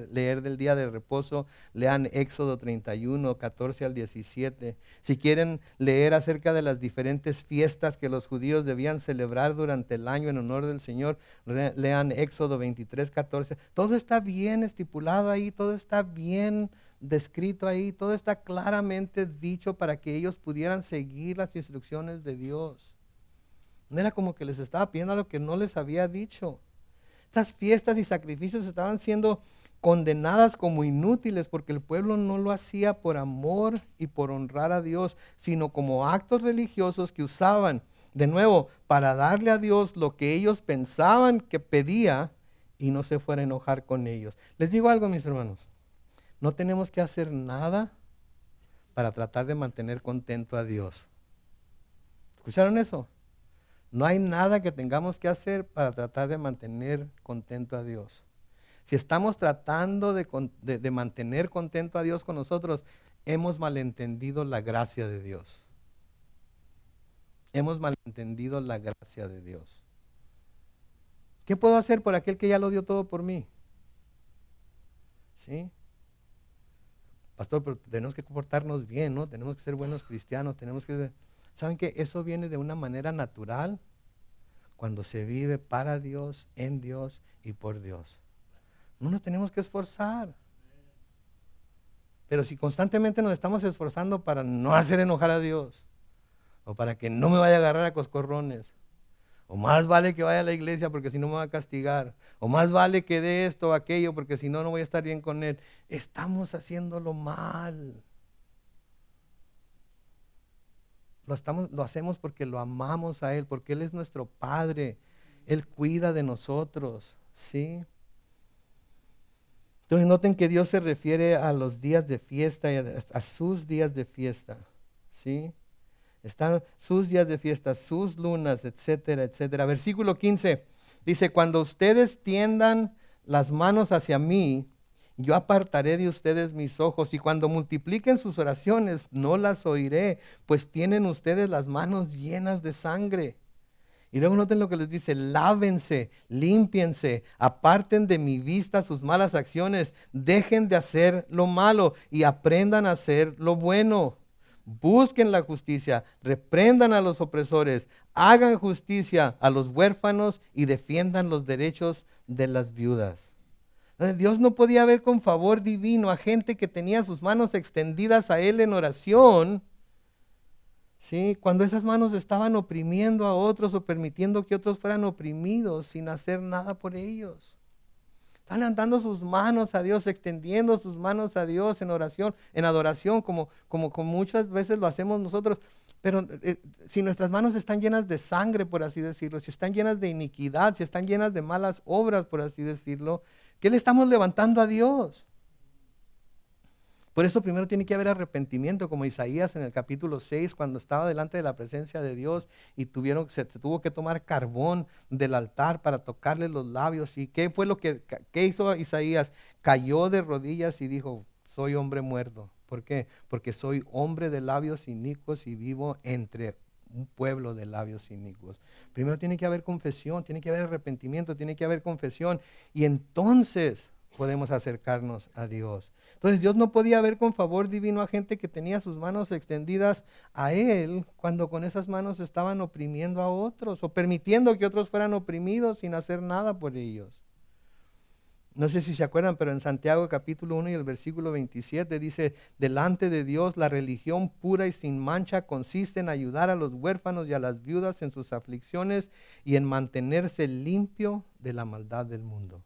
leer del día de reposo, lean Éxodo 31, 14 al 17. Si quieren leer acerca de las diferentes fiestas que los judíos debían celebrar durante el año en honor del Señor, lean Éxodo 23, 14. Todo está bien estipulado ahí, todo está bien descrito ahí, todo está claramente dicho para que ellos pudieran seguir las instrucciones de Dios. No era como que les estaba pidiendo algo que no les había dicho. Estas fiestas y sacrificios estaban siendo condenadas como inútiles porque el pueblo no lo hacía por amor y por honrar a Dios, sino como actos religiosos que usaban, de nuevo, para darle a Dios lo que ellos pensaban que pedía y no se fuera a enojar con ellos. Les digo algo, mis hermanos, no tenemos que hacer nada para tratar de mantener contento a Dios. ¿Escucharon eso? No hay nada que tengamos que hacer para tratar de mantener contento a Dios. Si estamos tratando de mantener contento a Dios con nosotros, hemos malentendido la gracia de Dios. Hemos malentendido la gracia de Dios. ¿Qué puedo hacer por aquel que ya lo dio todo por mí? ¿Sí? Pastor, pero tenemos que comportarnos bien, ¿no? Tenemos que ser buenos cristianos, tenemos que... ¿Saben qué? Eso viene de una manera natural cuando se vive para Dios, en Dios y por Dios. No nos tenemos que esforzar. Pero si constantemente nos estamos esforzando para no hacer enojar a Dios, o para que no me vaya a agarrar a coscorrones, o más vale que vaya a la iglesia porque si no me va a castigar, o más vale que dé esto o aquello porque si no, no voy a estar bien con Él, estamos haciéndolo mal. Lo hacemos porque lo amamos a Él, porque Él es nuestro Padre. Él cuida de nosotros, ¿sí? Entonces noten que Dios se refiere a los días de fiesta y a sus días de fiesta, ¿sí? Están sus días de fiesta, sus lunas, etcétera, etcétera. Versículo 15 dice, cuando ustedes tiendan las manos hacia mí, yo apartaré de ustedes mis ojos, y cuando multipliquen sus oraciones, no las oiré, pues tienen ustedes las manos llenas de sangre. Y luego noten lo que les dice, lávense, límpiense, aparten de mi vista sus malas acciones, dejen de hacer lo malo y aprendan a hacer lo bueno. Busquen la justicia, reprendan a los opresores, hagan justicia a los huérfanos y defiendan los derechos de las viudas. Dios no podía ver con favor divino a gente que tenía sus manos extendidas a Él en oración, ¿sí? Cuando esas manos estaban oprimiendo a otros o permitiendo que otros fueran oprimidos sin hacer nada por ellos. Están levantando sus manos a Dios, extendiendo sus manos a Dios en oración, en adoración, como muchas veces lo hacemos nosotros. Pero si nuestras manos están llenas de sangre, por así decirlo, si están llenas de iniquidad, si están llenas de malas obras, por así decirlo, ¿qué le estamos levantando a Dios? Por eso primero tiene que haber arrepentimiento, como Isaías en el capítulo 6, cuando estaba delante de la presencia de Dios y se tuvo que tomar carbón del altar para tocarle los labios. ¿Y qué fue qué hizo Isaías? Cayó de rodillas y dijo, soy hombre muerto. ¿Por qué? Porque soy hombre de labios inicuos y vivo entre un pueblo de labios inicuos. Primero tiene que haber confesión, tiene que haber arrepentimiento, tiene que haber confesión, y entonces podemos acercarnos a Dios. Entonces Dios no podía ver con favor divino a gente que tenía sus manos extendidas a Él cuando con esas manos estaban oprimiendo a otros o permitiendo que otros fueran oprimidos sin hacer nada por ellos. No sé si se acuerdan, pero en Santiago capítulo 1 y el versículo 27 dice, delante de Dios la religión pura y sin mancha consiste en ayudar a los huérfanos y a las viudas en sus aflicciones y en mantenerse limpio de la maldad del mundo.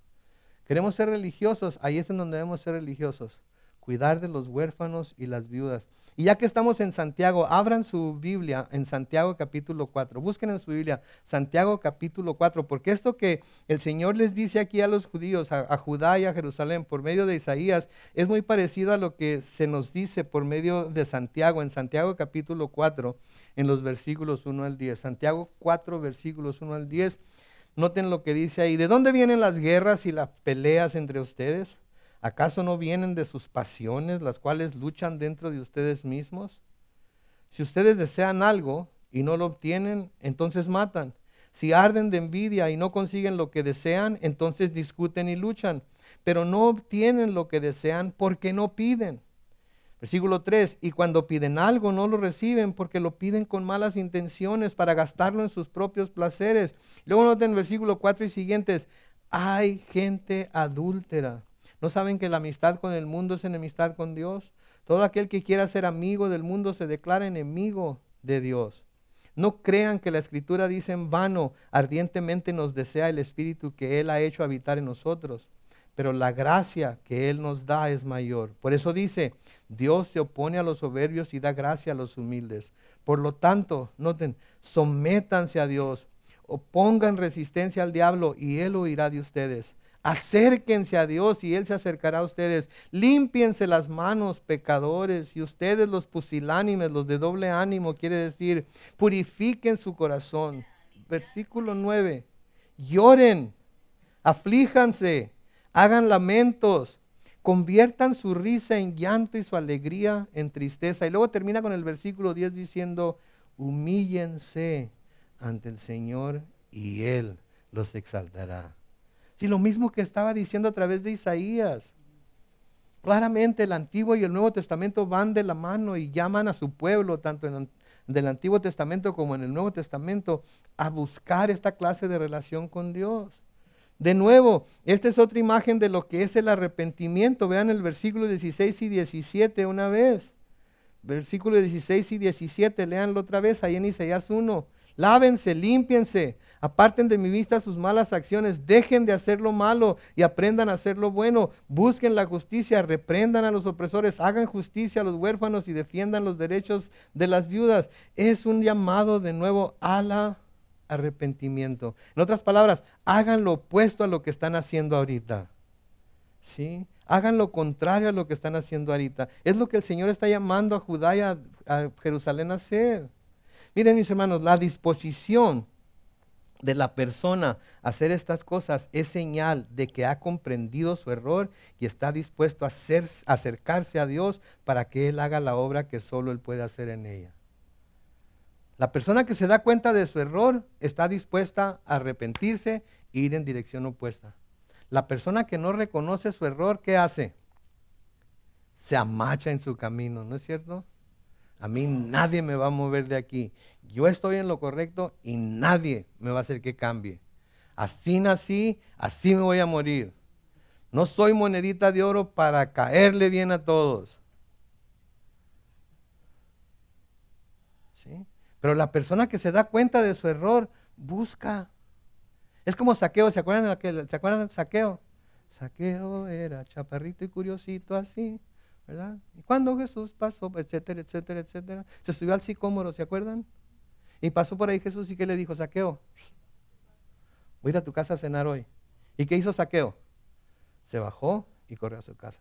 Queremos ser religiosos, ahí es en donde debemos ser religiosos, cuidar de los huérfanos y las viudas. Y ya que estamos en Santiago, abran su Biblia en Santiago capítulo 4, busquen en su Biblia Santiago capítulo 4, porque esto que el Señor les dice aquí a los judíos, a Judá y a Jerusalén por medio de Isaías, es muy parecido a lo que se nos dice por medio de Santiago, en Santiago capítulo 4, en los versículos 1 al 10. Santiago 4, versículos 1 al 10. Noten lo que dice ahí. ¿De dónde vienen las guerras y las peleas entre ustedes? ¿Acaso no vienen de sus pasiones, las cuales luchan dentro de ustedes mismos? Si ustedes desean algo y no lo obtienen, entonces matan. Si arden de envidia y no consiguen lo que desean, entonces discuten y luchan. Pero no obtienen lo que desean porque no piden. Versículo 3, y cuando piden algo no lo reciben porque lo piden con malas intenciones para gastarlo en sus propios placeres. Luego noten versículo 4 y siguientes, hay gente adúltera. ¿No saben que la amistad con el mundo es enemistad con Dios? Todo aquel que quiera ser amigo del mundo se declara enemigo de Dios. No crean que la Escritura dice en vano, ardientemente nos desea el Espíritu que Él ha hecho habitar en nosotros. Pero la gracia que Él nos da es mayor. Por eso dice, Dios se opone a los soberbios y da gracia a los humildes. Por lo tanto, noten, sométanse a Dios, opongan resistencia al diablo y Él huirá de ustedes. Acérquense a Dios y Él se acercará a ustedes. Límpiense las manos, pecadores, y ustedes los pusilánimes, los de doble ánimo, quiere decir, purifiquen su corazón. Versículo 9, lloren, aflíjanse, hagan lamentos, conviertan su risa en llanto y su alegría en tristeza. Y luego termina con el versículo 10 diciendo, humíllense ante el Señor y Él los exaltará. Sí, lo mismo que estaba diciendo a través de Isaías. Claramente el Antiguo y el Nuevo Testamento van de la mano y llaman a su pueblo, tanto en el Antiguo Testamento como en el Nuevo Testamento, a buscar esta clase de relación con Dios. De nuevo, esta es otra imagen de lo que es el arrepentimiento. Vean el versículo 16 y 17 una vez. Versículos 16 y 17, léanlo otra vez ahí en Isaías 1. Lávense, límpiense, aparten de mi vista sus malas acciones, dejen de hacer lo malo y aprendan a hacer lo bueno. Busquen la justicia, reprendan a los opresores, hagan justicia a los huérfanos y defiendan los derechos de las viudas. Es un llamado de nuevo al arrepentimiento. En otras palabras, hagan lo opuesto a lo que están haciendo ahorita. ¿Sí? Hagan lo contrario a lo que están haciendo ahorita. Es lo que el Señor está llamando a Judá y a Jerusalén a hacer. Miren, mis hermanos, la disposición de la persona a hacer estas cosas es señal de que ha comprendido su error y está dispuesto a acercarse a Dios para que Él haga la obra que solo Él puede hacer en ella. La persona que se da cuenta de su error está dispuesta a arrepentirse e ir en dirección opuesta. La persona que no reconoce su error, ¿qué hace? Se amacha en su camino, ¿no es cierto? A mí nadie me va a mover de aquí. Yo estoy en lo correcto y nadie me va a hacer que cambie. Así nací, así me voy a morir. No soy monedita de oro para caerle bien a todos. ¿Sí? Pero la persona que se da cuenta de su error, busca. Es como Zaqueo, ¿se acuerdan de Zaqueo? Zaqueo era chaparrito y curiosito así, ¿verdad? Y cuando Jesús pasó, etcétera, etcétera, etcétera, se subió al sicómoro, ¿se acuerdan? Y pasó por ahí Jesús y ¿qué le dijo? Zaqueo, voy a ir a tu casa a cenar hoy. ¿Y qué hizo Zaqueo? Se bajó y corrió a su casa.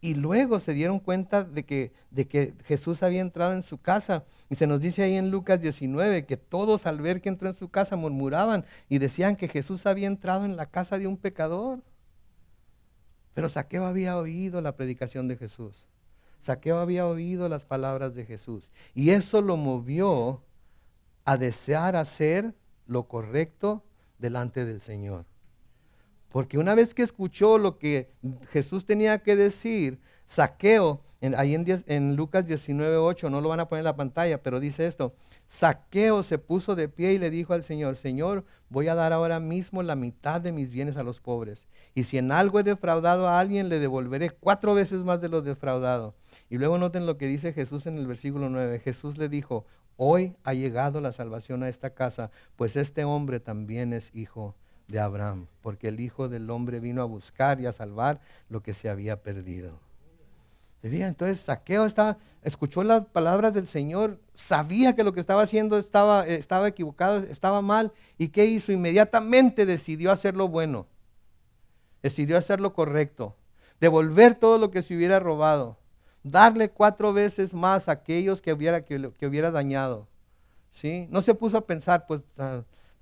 Y luego se dieron cuenta de que Jesús había entrado en su casa. Y se nos dice ahí en Lucas 19 que todos al ver que entró en su casa murmuraban y decían que Jesús había entrado en la casa de un pecador. Pero Zaqueo había oído la predicación de Jesús. Zaqueo había oído las palabras de Jesús. Y eso lo movió a desear hacer lo correcto delante del Señor. Porque una vez que escuchó lo que Jesús tenía que decir, Zaqueo, ahí en Lucas 19:8, no lo van a poner en la pantalla, pero dice esto, Zaqueo se puso de pie y le dijo al Señor, Señor, voy a dar ahora mismo la mitad de mis bienes a los pobres. Y si en algo he defraudado a alguien, le devolveré 4 veces más de lo defraudado. Y luego noten lo que dice Jesús en el versículo 9. Jesús le dijo, hoy ha llegado la salvación a esta casa, pues este hombre también es hijo de Abraham, porque el Hijo del Hombre vino a buscar y a salvar lo que se había perdido. Entonces Zaqueo escuchó las palabras del Señor, sabía que lo que estaba haciendo estaba equivocado, estaba mal, y ¿qué hizo? Inmediatamente decidió hacer lo bueno, decidió hacer lo correcto, devolver todo lo que se hubiera robado, darle 4 veces más a aquellos que hubiera dañado. ¿Sí? No se puso a pensar, pues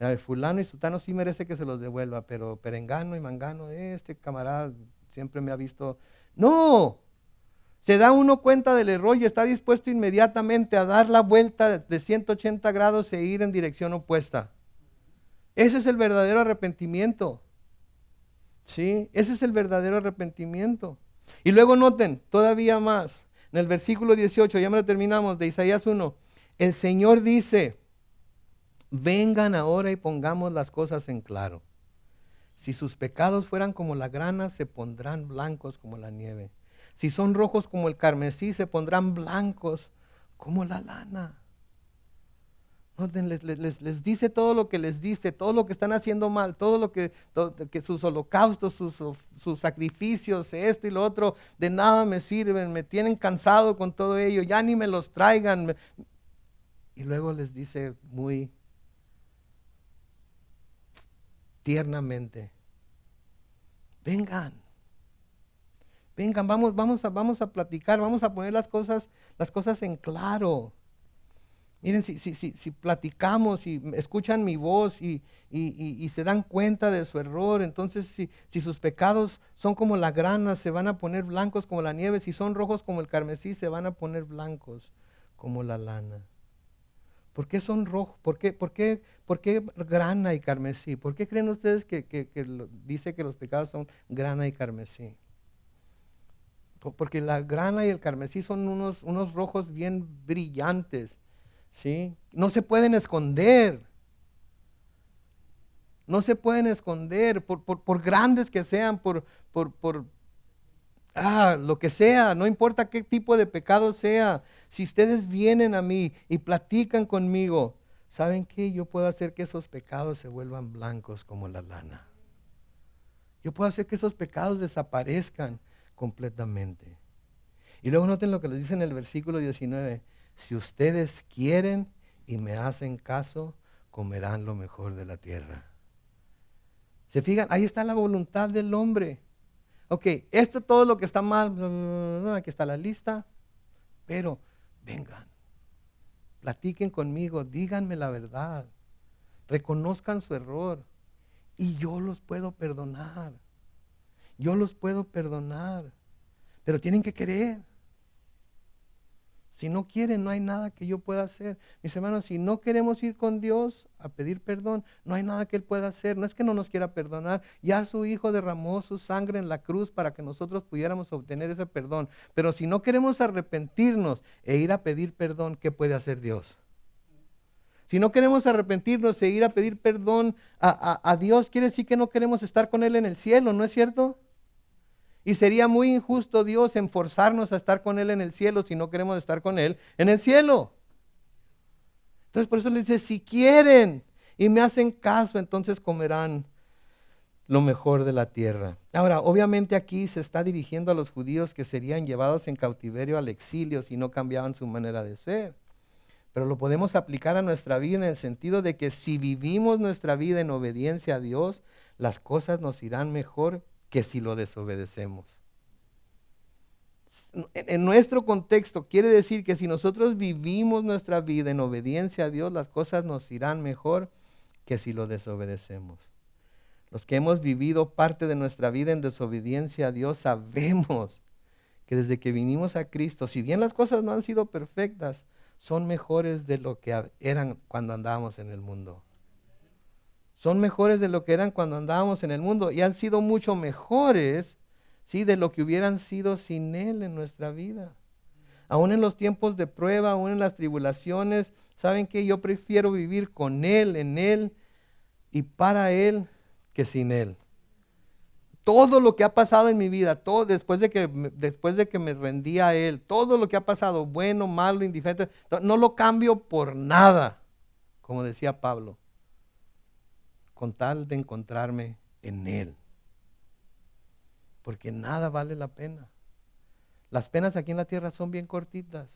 el fulano y sutano sí merece que se los devuelva, pero perengano y mangano, este camarada siempre me ha visto. No, se da uno cuenta del error y está dispuesto inmediatamente a dar la vuelta de 180 grados e ir en dirección opuesta. Ese es el verdadero arrepentimiento. ¿Sí? Ese es el verdadero arrepentimiento. Y luego noten, todavía más, en el versículo 18, ya me lo terminamos, de Isaías 1, el Señor dice, vengan ahora y pongamos las cosas en claro. Si sus pecados fueran como la grana, se pondrán blancos como la nieve. Si son rojos como el carmesí, se pondrán blancos como la lana. Noten, les dice todo lo que les dice, todo lo que están haciendo mal, que sus holocaustos, sus sacrificios, esto y lo otro, de nada me sirven, me tienen cansado con todo ello, ya ni me los traigan. Y luego les dice muy tiernamente, vengan, vamos a platicar, vamos a poner las cosas en claro. Miren, si platicamos y escuchan mi voz y se dan cuenta de su error, entonces si sus pecados son como la grana, se van a poner blancos como la nieve, si son rojos como el carmesí, se van a poner blancos como la lana. ¿Por qué son rojos? ¿Por qué grana y carmesí? ¿Por qué creen ustedes que dice que los pecados son grana y carmesí? Porque la grana y el carmesí son unos rojos bien brillantes. ¿Sí? No se pueden esconder. No se pueden esconder por grandes que sean, lo que sea, no importa qué tipo de pecado sea. Si ustedes vienen a mí y platican conmigo, ¿saben qué? Yo puedo hacer que esos pecados se vuelvan blancos como la lana. Yo puedo hacer que esos pecados desaparezcan completamente. Y luego noten lo que les dice en el versículo 19. Si ustedes quieren y me hacen caso, comerán lo mejor de la tierra. ¿Se fijan? Ahí está la voluntad del hombre. Ok, esto es todo lo que está mal, aquí está la lista, pero vengan, platiquen conmigo, díganme la verdad, reconozcan su error y yo los puedo perdonar. Yo los puedo perdonar, pero tienen que querer. Si no quieren, no hay nada que yo pueda hacer. Mis hermanos, si no queremos ir con Dios a pedir perdón, no hay nada que Él pueda hacer. No es que no nos quiera perdonar. Ya su Hijo derramó su sangre en la cruz para que nosotros pudiéramos obtener ese perdón. Pero si no queremos arrepentirnos e ir a pedir perdón, ¿qué puede hacer Dios? Si no queremos arrepentirnos e ir a pedir perdón a Dios, quiere decir que no queremos estar con Él en el cielo, ¿no es cierto? Y sería muy injusto Dios en forzarnos a estar con Él en el cielo si no queremos estar con Él en el cielo. Entonces por eso le dice, si quieren y me hacen caso, entonces comerán lo mejor de la tierra. Ahora, obviamente aquí se está dirigiendo a los judíos que serían llevados en cautiverio al exilio si no cambiaban su manera de ser. Pero lo podemos aplicar a nuestra vida en el sentido de que si vivimos nuestra vida en obediencia a Dios, las cosas nos irán mejor que si lo desobedecemos. En nuestro contexto quiere decir que si nosotros vivimos nuestra vida en obediencia a Dios, las cosas nos irán mejor que si lo desobedecemos. Los que hemos vivido parte de nuestra vida en desobediencia a Dios sabemos que desde que vinimos a Cristo, si bien las cosas no han sido perfectas, son mejores de lo que eran cuando andábamos en el mundo. Son mejores de lo que eran cuando andábamos en el mundo y han sido mucho mejores, ¿sí?, de lo que hubieran sido sin Él en nuestra vida. Aún en los tiempos de prueba, aún en las tribulaciones, ¿saben qué? Yo prefiero vivir con Él, en Él y para Él que sin Él. Todo lo que ha pasado en mi vida, todo después de que me rendí a Él, todo lo que ha pasado, bueno, malo, indiferente, no lo cambio por nada, como decía Pablo, con tal de encontrarme en Él. Porque nada vale la pena. Las penas aquí en la tierra son bien cortitas.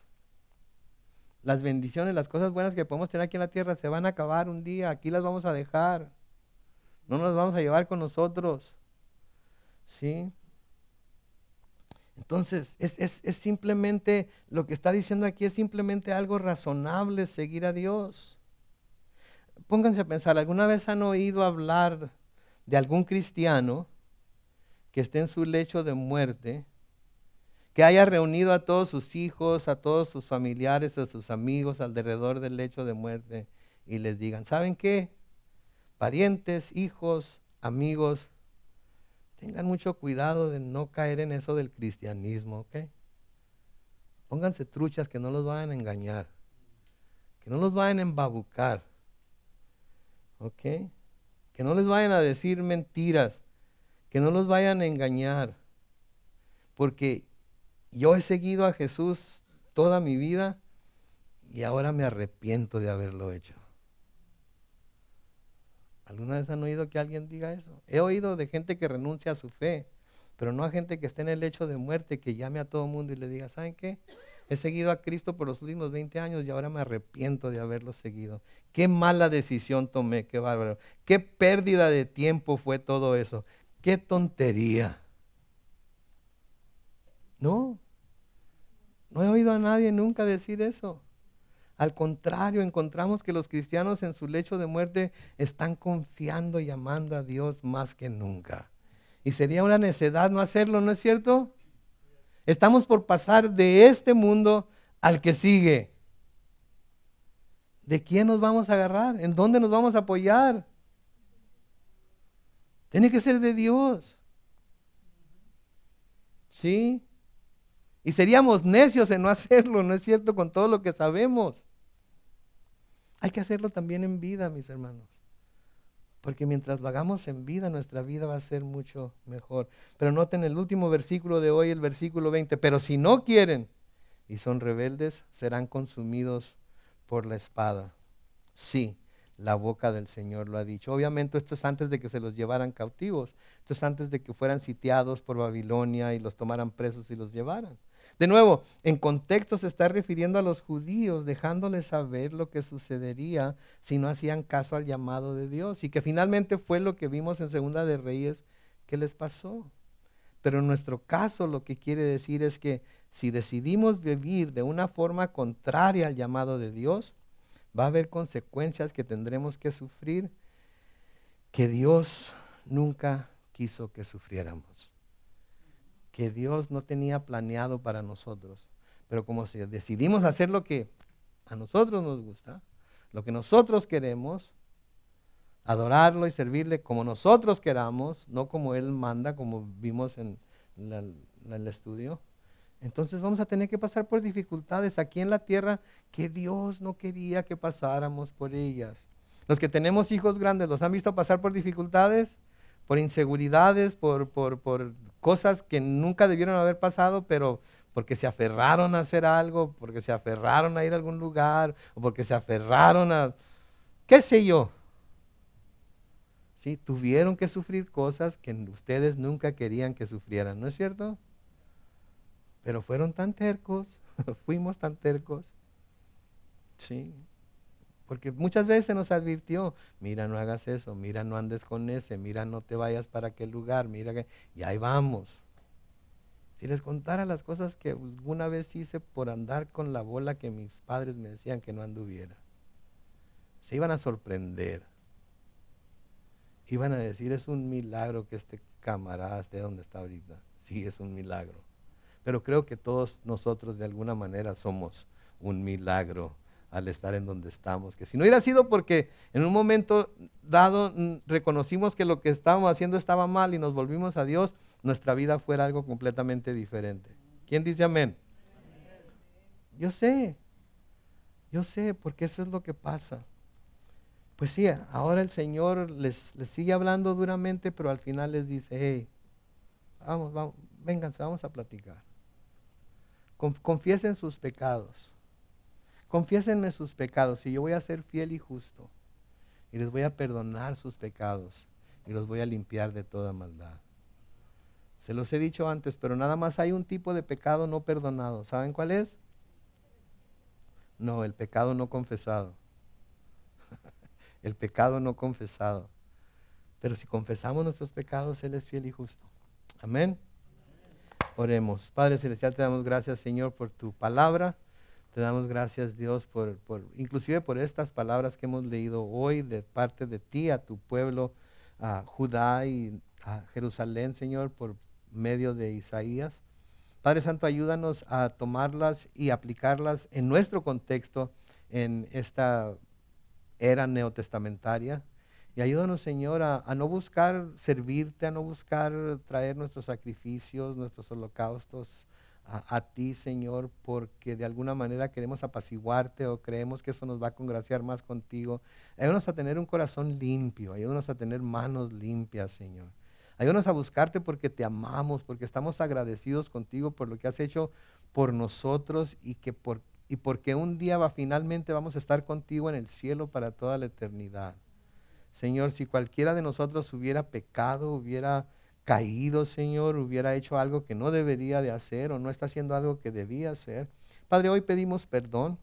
Las bendiciones, las cosas buenas que podemos tener aquí en la tierra se van a acabar un día. Aquí las vamos a dejar. No nos vamos a llevar con nosotros. ¿Sí? Entonces, es simplemente, lo que está diciendo aquí es simplemente algo razonable, seguir a Dios. Pónganse a pensar, ¿alguna vez han oído hablar de algún cristiano que esté en su lecho de muerte, que haya reunido a todos sus hijos, a todos sus familiares, a sus amigos alrededor del lecho de muerte y les digan, ¿saben qué? Parientes, hijos, amigos, tengan mucho cuidado de no caer en eso del cristianismo, ¿ok? Pónganse truchas, que no los vayan a engañar, que no los vayan a embabucar, ¿ok? Que no les vayan a decir mentiras, que no los vayan a engañar, porque yo he seguido a Jesús toda mi vida y ahora me arrepiento de haberlo hecho. ¿Alguna vez han oído que alguien diga eso? He oído de gente que renuncia a su fe, pero no a gente que esté en el lecho de muerte, que llame a todo mundo y le diga, ¿saben qué? He seguido a Cristo por los últimos 20 años y ahora me arrepiento de haberlo seguido. Qué mala decisión tomé, qué bárbaro. Qué pérdida de tiempo fue todo eso. Qué tontería. No, no he oído a nadie nunca decir eso. Al contrario, encontramos que los cristianos en su lecho de muerte están confiando y amando a Dios más que nunca. Y sería una necedad no hacerlo, ¿no es cierto? Estamos por pasar de este mundo al que sigue. ¿De quién nos vamos a agarrar? ¿En dónde nos vamos a apoyar? Tiene que ser de Dios. ¿Sí? Y seríamos necios en no hacerlo, ¿no es cierto? Con todo lo que sabemos. Hay que hacerlo también en vida, mis hermanos. Porque mientras lo hagamos en vida, nuestra vida va a ser mucho mejor. Pero noten el último versículo de hoy, el versículo 20. Pero si no quieren y son rebeldes, serán consumidos por la espada. Sí, la boca del Señor lo ha dicho. Obviamente esto es antes de que se los llevaran cautivos. Esto es antes de que fueran sitiados por Babilonia y los tomaran presos y los llevaran. De nuevo, en contexto se está refiriendo a los judíos, dejándoles saber lo que sucedería si no hacían caso al llamado de Dios. Y que finalmente fue lo que vimos en Segunda de Reyes que les pasó. Pero en nuestro caso lo que quiere decir es que si decidimos vivir de una forma contraria al llamado de Dios, va a haber consecuencias que tendremos que sufrir que Dios nunca quiso que sufriéramos. Que Dios no tenía planeado para nosotros. Pero como si decidimos hacer lo que a nosotros nos gusta, lo que nosotros queremos, adorarlo y servirle como nosotros queramos, no como Él manda, como vimos en el estudio, entonces vamos a tener que pasar por dificultades aquí en la tierra que Dios no quería que pasáramos por ellas. Los que tenemos hijos grandes, ¿los han visto pasar por dificultades? Por inseguridades, por cosas que nunca debieron haber pasado, pero porque se aferraron a hacer algo, porque se aferraron a ir a algún lugar, o porque se aferraron a, qué sé yo. ¿Sí? Tuvieron que sufrir cosas que ustedes nunca querían que sufrieran, ¿no es cierto? Pero fueron tan tercos, fuimos tan tercos. Sí. Porque muchas veces se nos advirtió, mira, no hagas eso, mira, no andes con ese, mira, no te vayas para aquel lugar, mira que... Y ahí vamos. Si les contara las cosas que alguna vez hice por andar con la bola que mis padres me decían que no anduviera, se iban a sorprender. Iban a decir, es un milagro que este camarada esté donde está ahorita. Sí, es un milagro. Pero creo que todos nosotros de alguna manera somos un milagro al estar en donde estamos, que si no hubiera sido porque en un momento dado reconocimos que lo que estábamos haciendo estaba mal y nos volvimos a Dios, nuestra vida fuera algo completamente diferente. ¿Quién dice amén? Yo sé, porque eso es lo que pasa. Pues sí, ahora el Señor les sigue hablando duramente, pero al final les dice, hey, vamos, vénganse, vamos a platicar. Confiesen sus pecados. Confiésenme sus pecados y yo voy a ser fiel y justo. Y les voy a perdonar sus pecados y los voy a limpiar de toda maldad. Se los he dicho antes, pero nada más hay un tipo de pecado no perdonado. ¿Saben cuál es? No, el pecado no confesado. El pecado no confesado. Pero si confesamos nuestros pecados, Él es fiel y justo. Amén. Oremos. Padre Celestial, te damos gracias, Señor, por tu palabra. Te damos gracias, Dios, inclusive por estas palabras que hemos leído hoy de parte de ti a tu pueblo, a Judá y a Jerusalén, Señor, por medio de Isaías. Padre Santo, ayúdanos a tomarlas y aplicarlas en nuestro contexto, en esta era neotestamentaria. Y ayúdanos, Señor, a no buscar servirte, a no buscar traer nuestros sacrificios, nuestros holocaustos a ti, Señor, porque de alguna manera queremos apaciguarte o creemos que eso nos va a congraciar más contigo. Ayúdanos a tener un corazón limpio, ayúdanos a tener manos limpias, Señor. Ayúdanos a buscarte porque te amamos, porque estamos agradecidos contigo por lo que has hecho por nosotros y porque un día finalmente vamos a estar contigo en el cielo para toda la eternidad. Señor, si cualquiera de nosotros hubiera pecado, hubiera caído, Señor, hubiera hecho algo que no debería de hacer o no está haciendo algo que debía hacer, Padre, hoy pedimos perdón.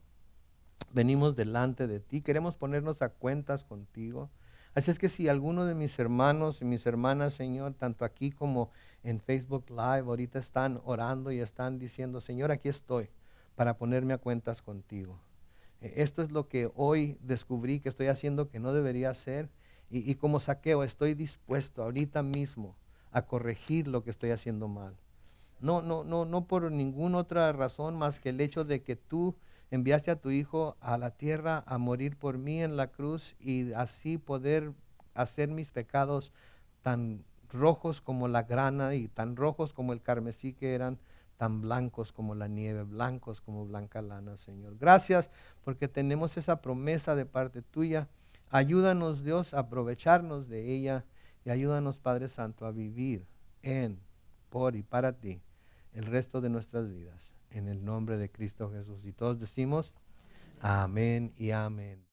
Venimos delante de ti, queremos ponernos a cuentas contigo. Así es que si alguno de mis hermanos y mis hermanas, Señor, tanto aquí como en Facebook Live, ahorita están orando y están diciendo, Señor, aquí estoy para ponerme a cuentas contigo. Esto es lo que hoy descubrí que estoy haciendo que no debería hacer y como Zaqueo estoy dispuesto ahorita mismo a corregir lo que estoy haciendo mal. No por ninguna otra razón más que el hecho de que tú enviaste a tu Hijo a la tierra a morir por mí en la cruz y así poder hacer mis pecados tan rojos como la grana y tan rojos como el carmesí que eran, tan blancos como la nieve, blancos como blanca lana, Señor. Gracias porque tenemos esa promesa de parte tuya. Ayúdanos, Dios, a aprovecharnos de ella y ayúdanos, Padre Santo, a vivir en, por y para ti el resto de nuestras vidas. En el nombre de Cristo Jesús. Y todos decimos, amén y amén.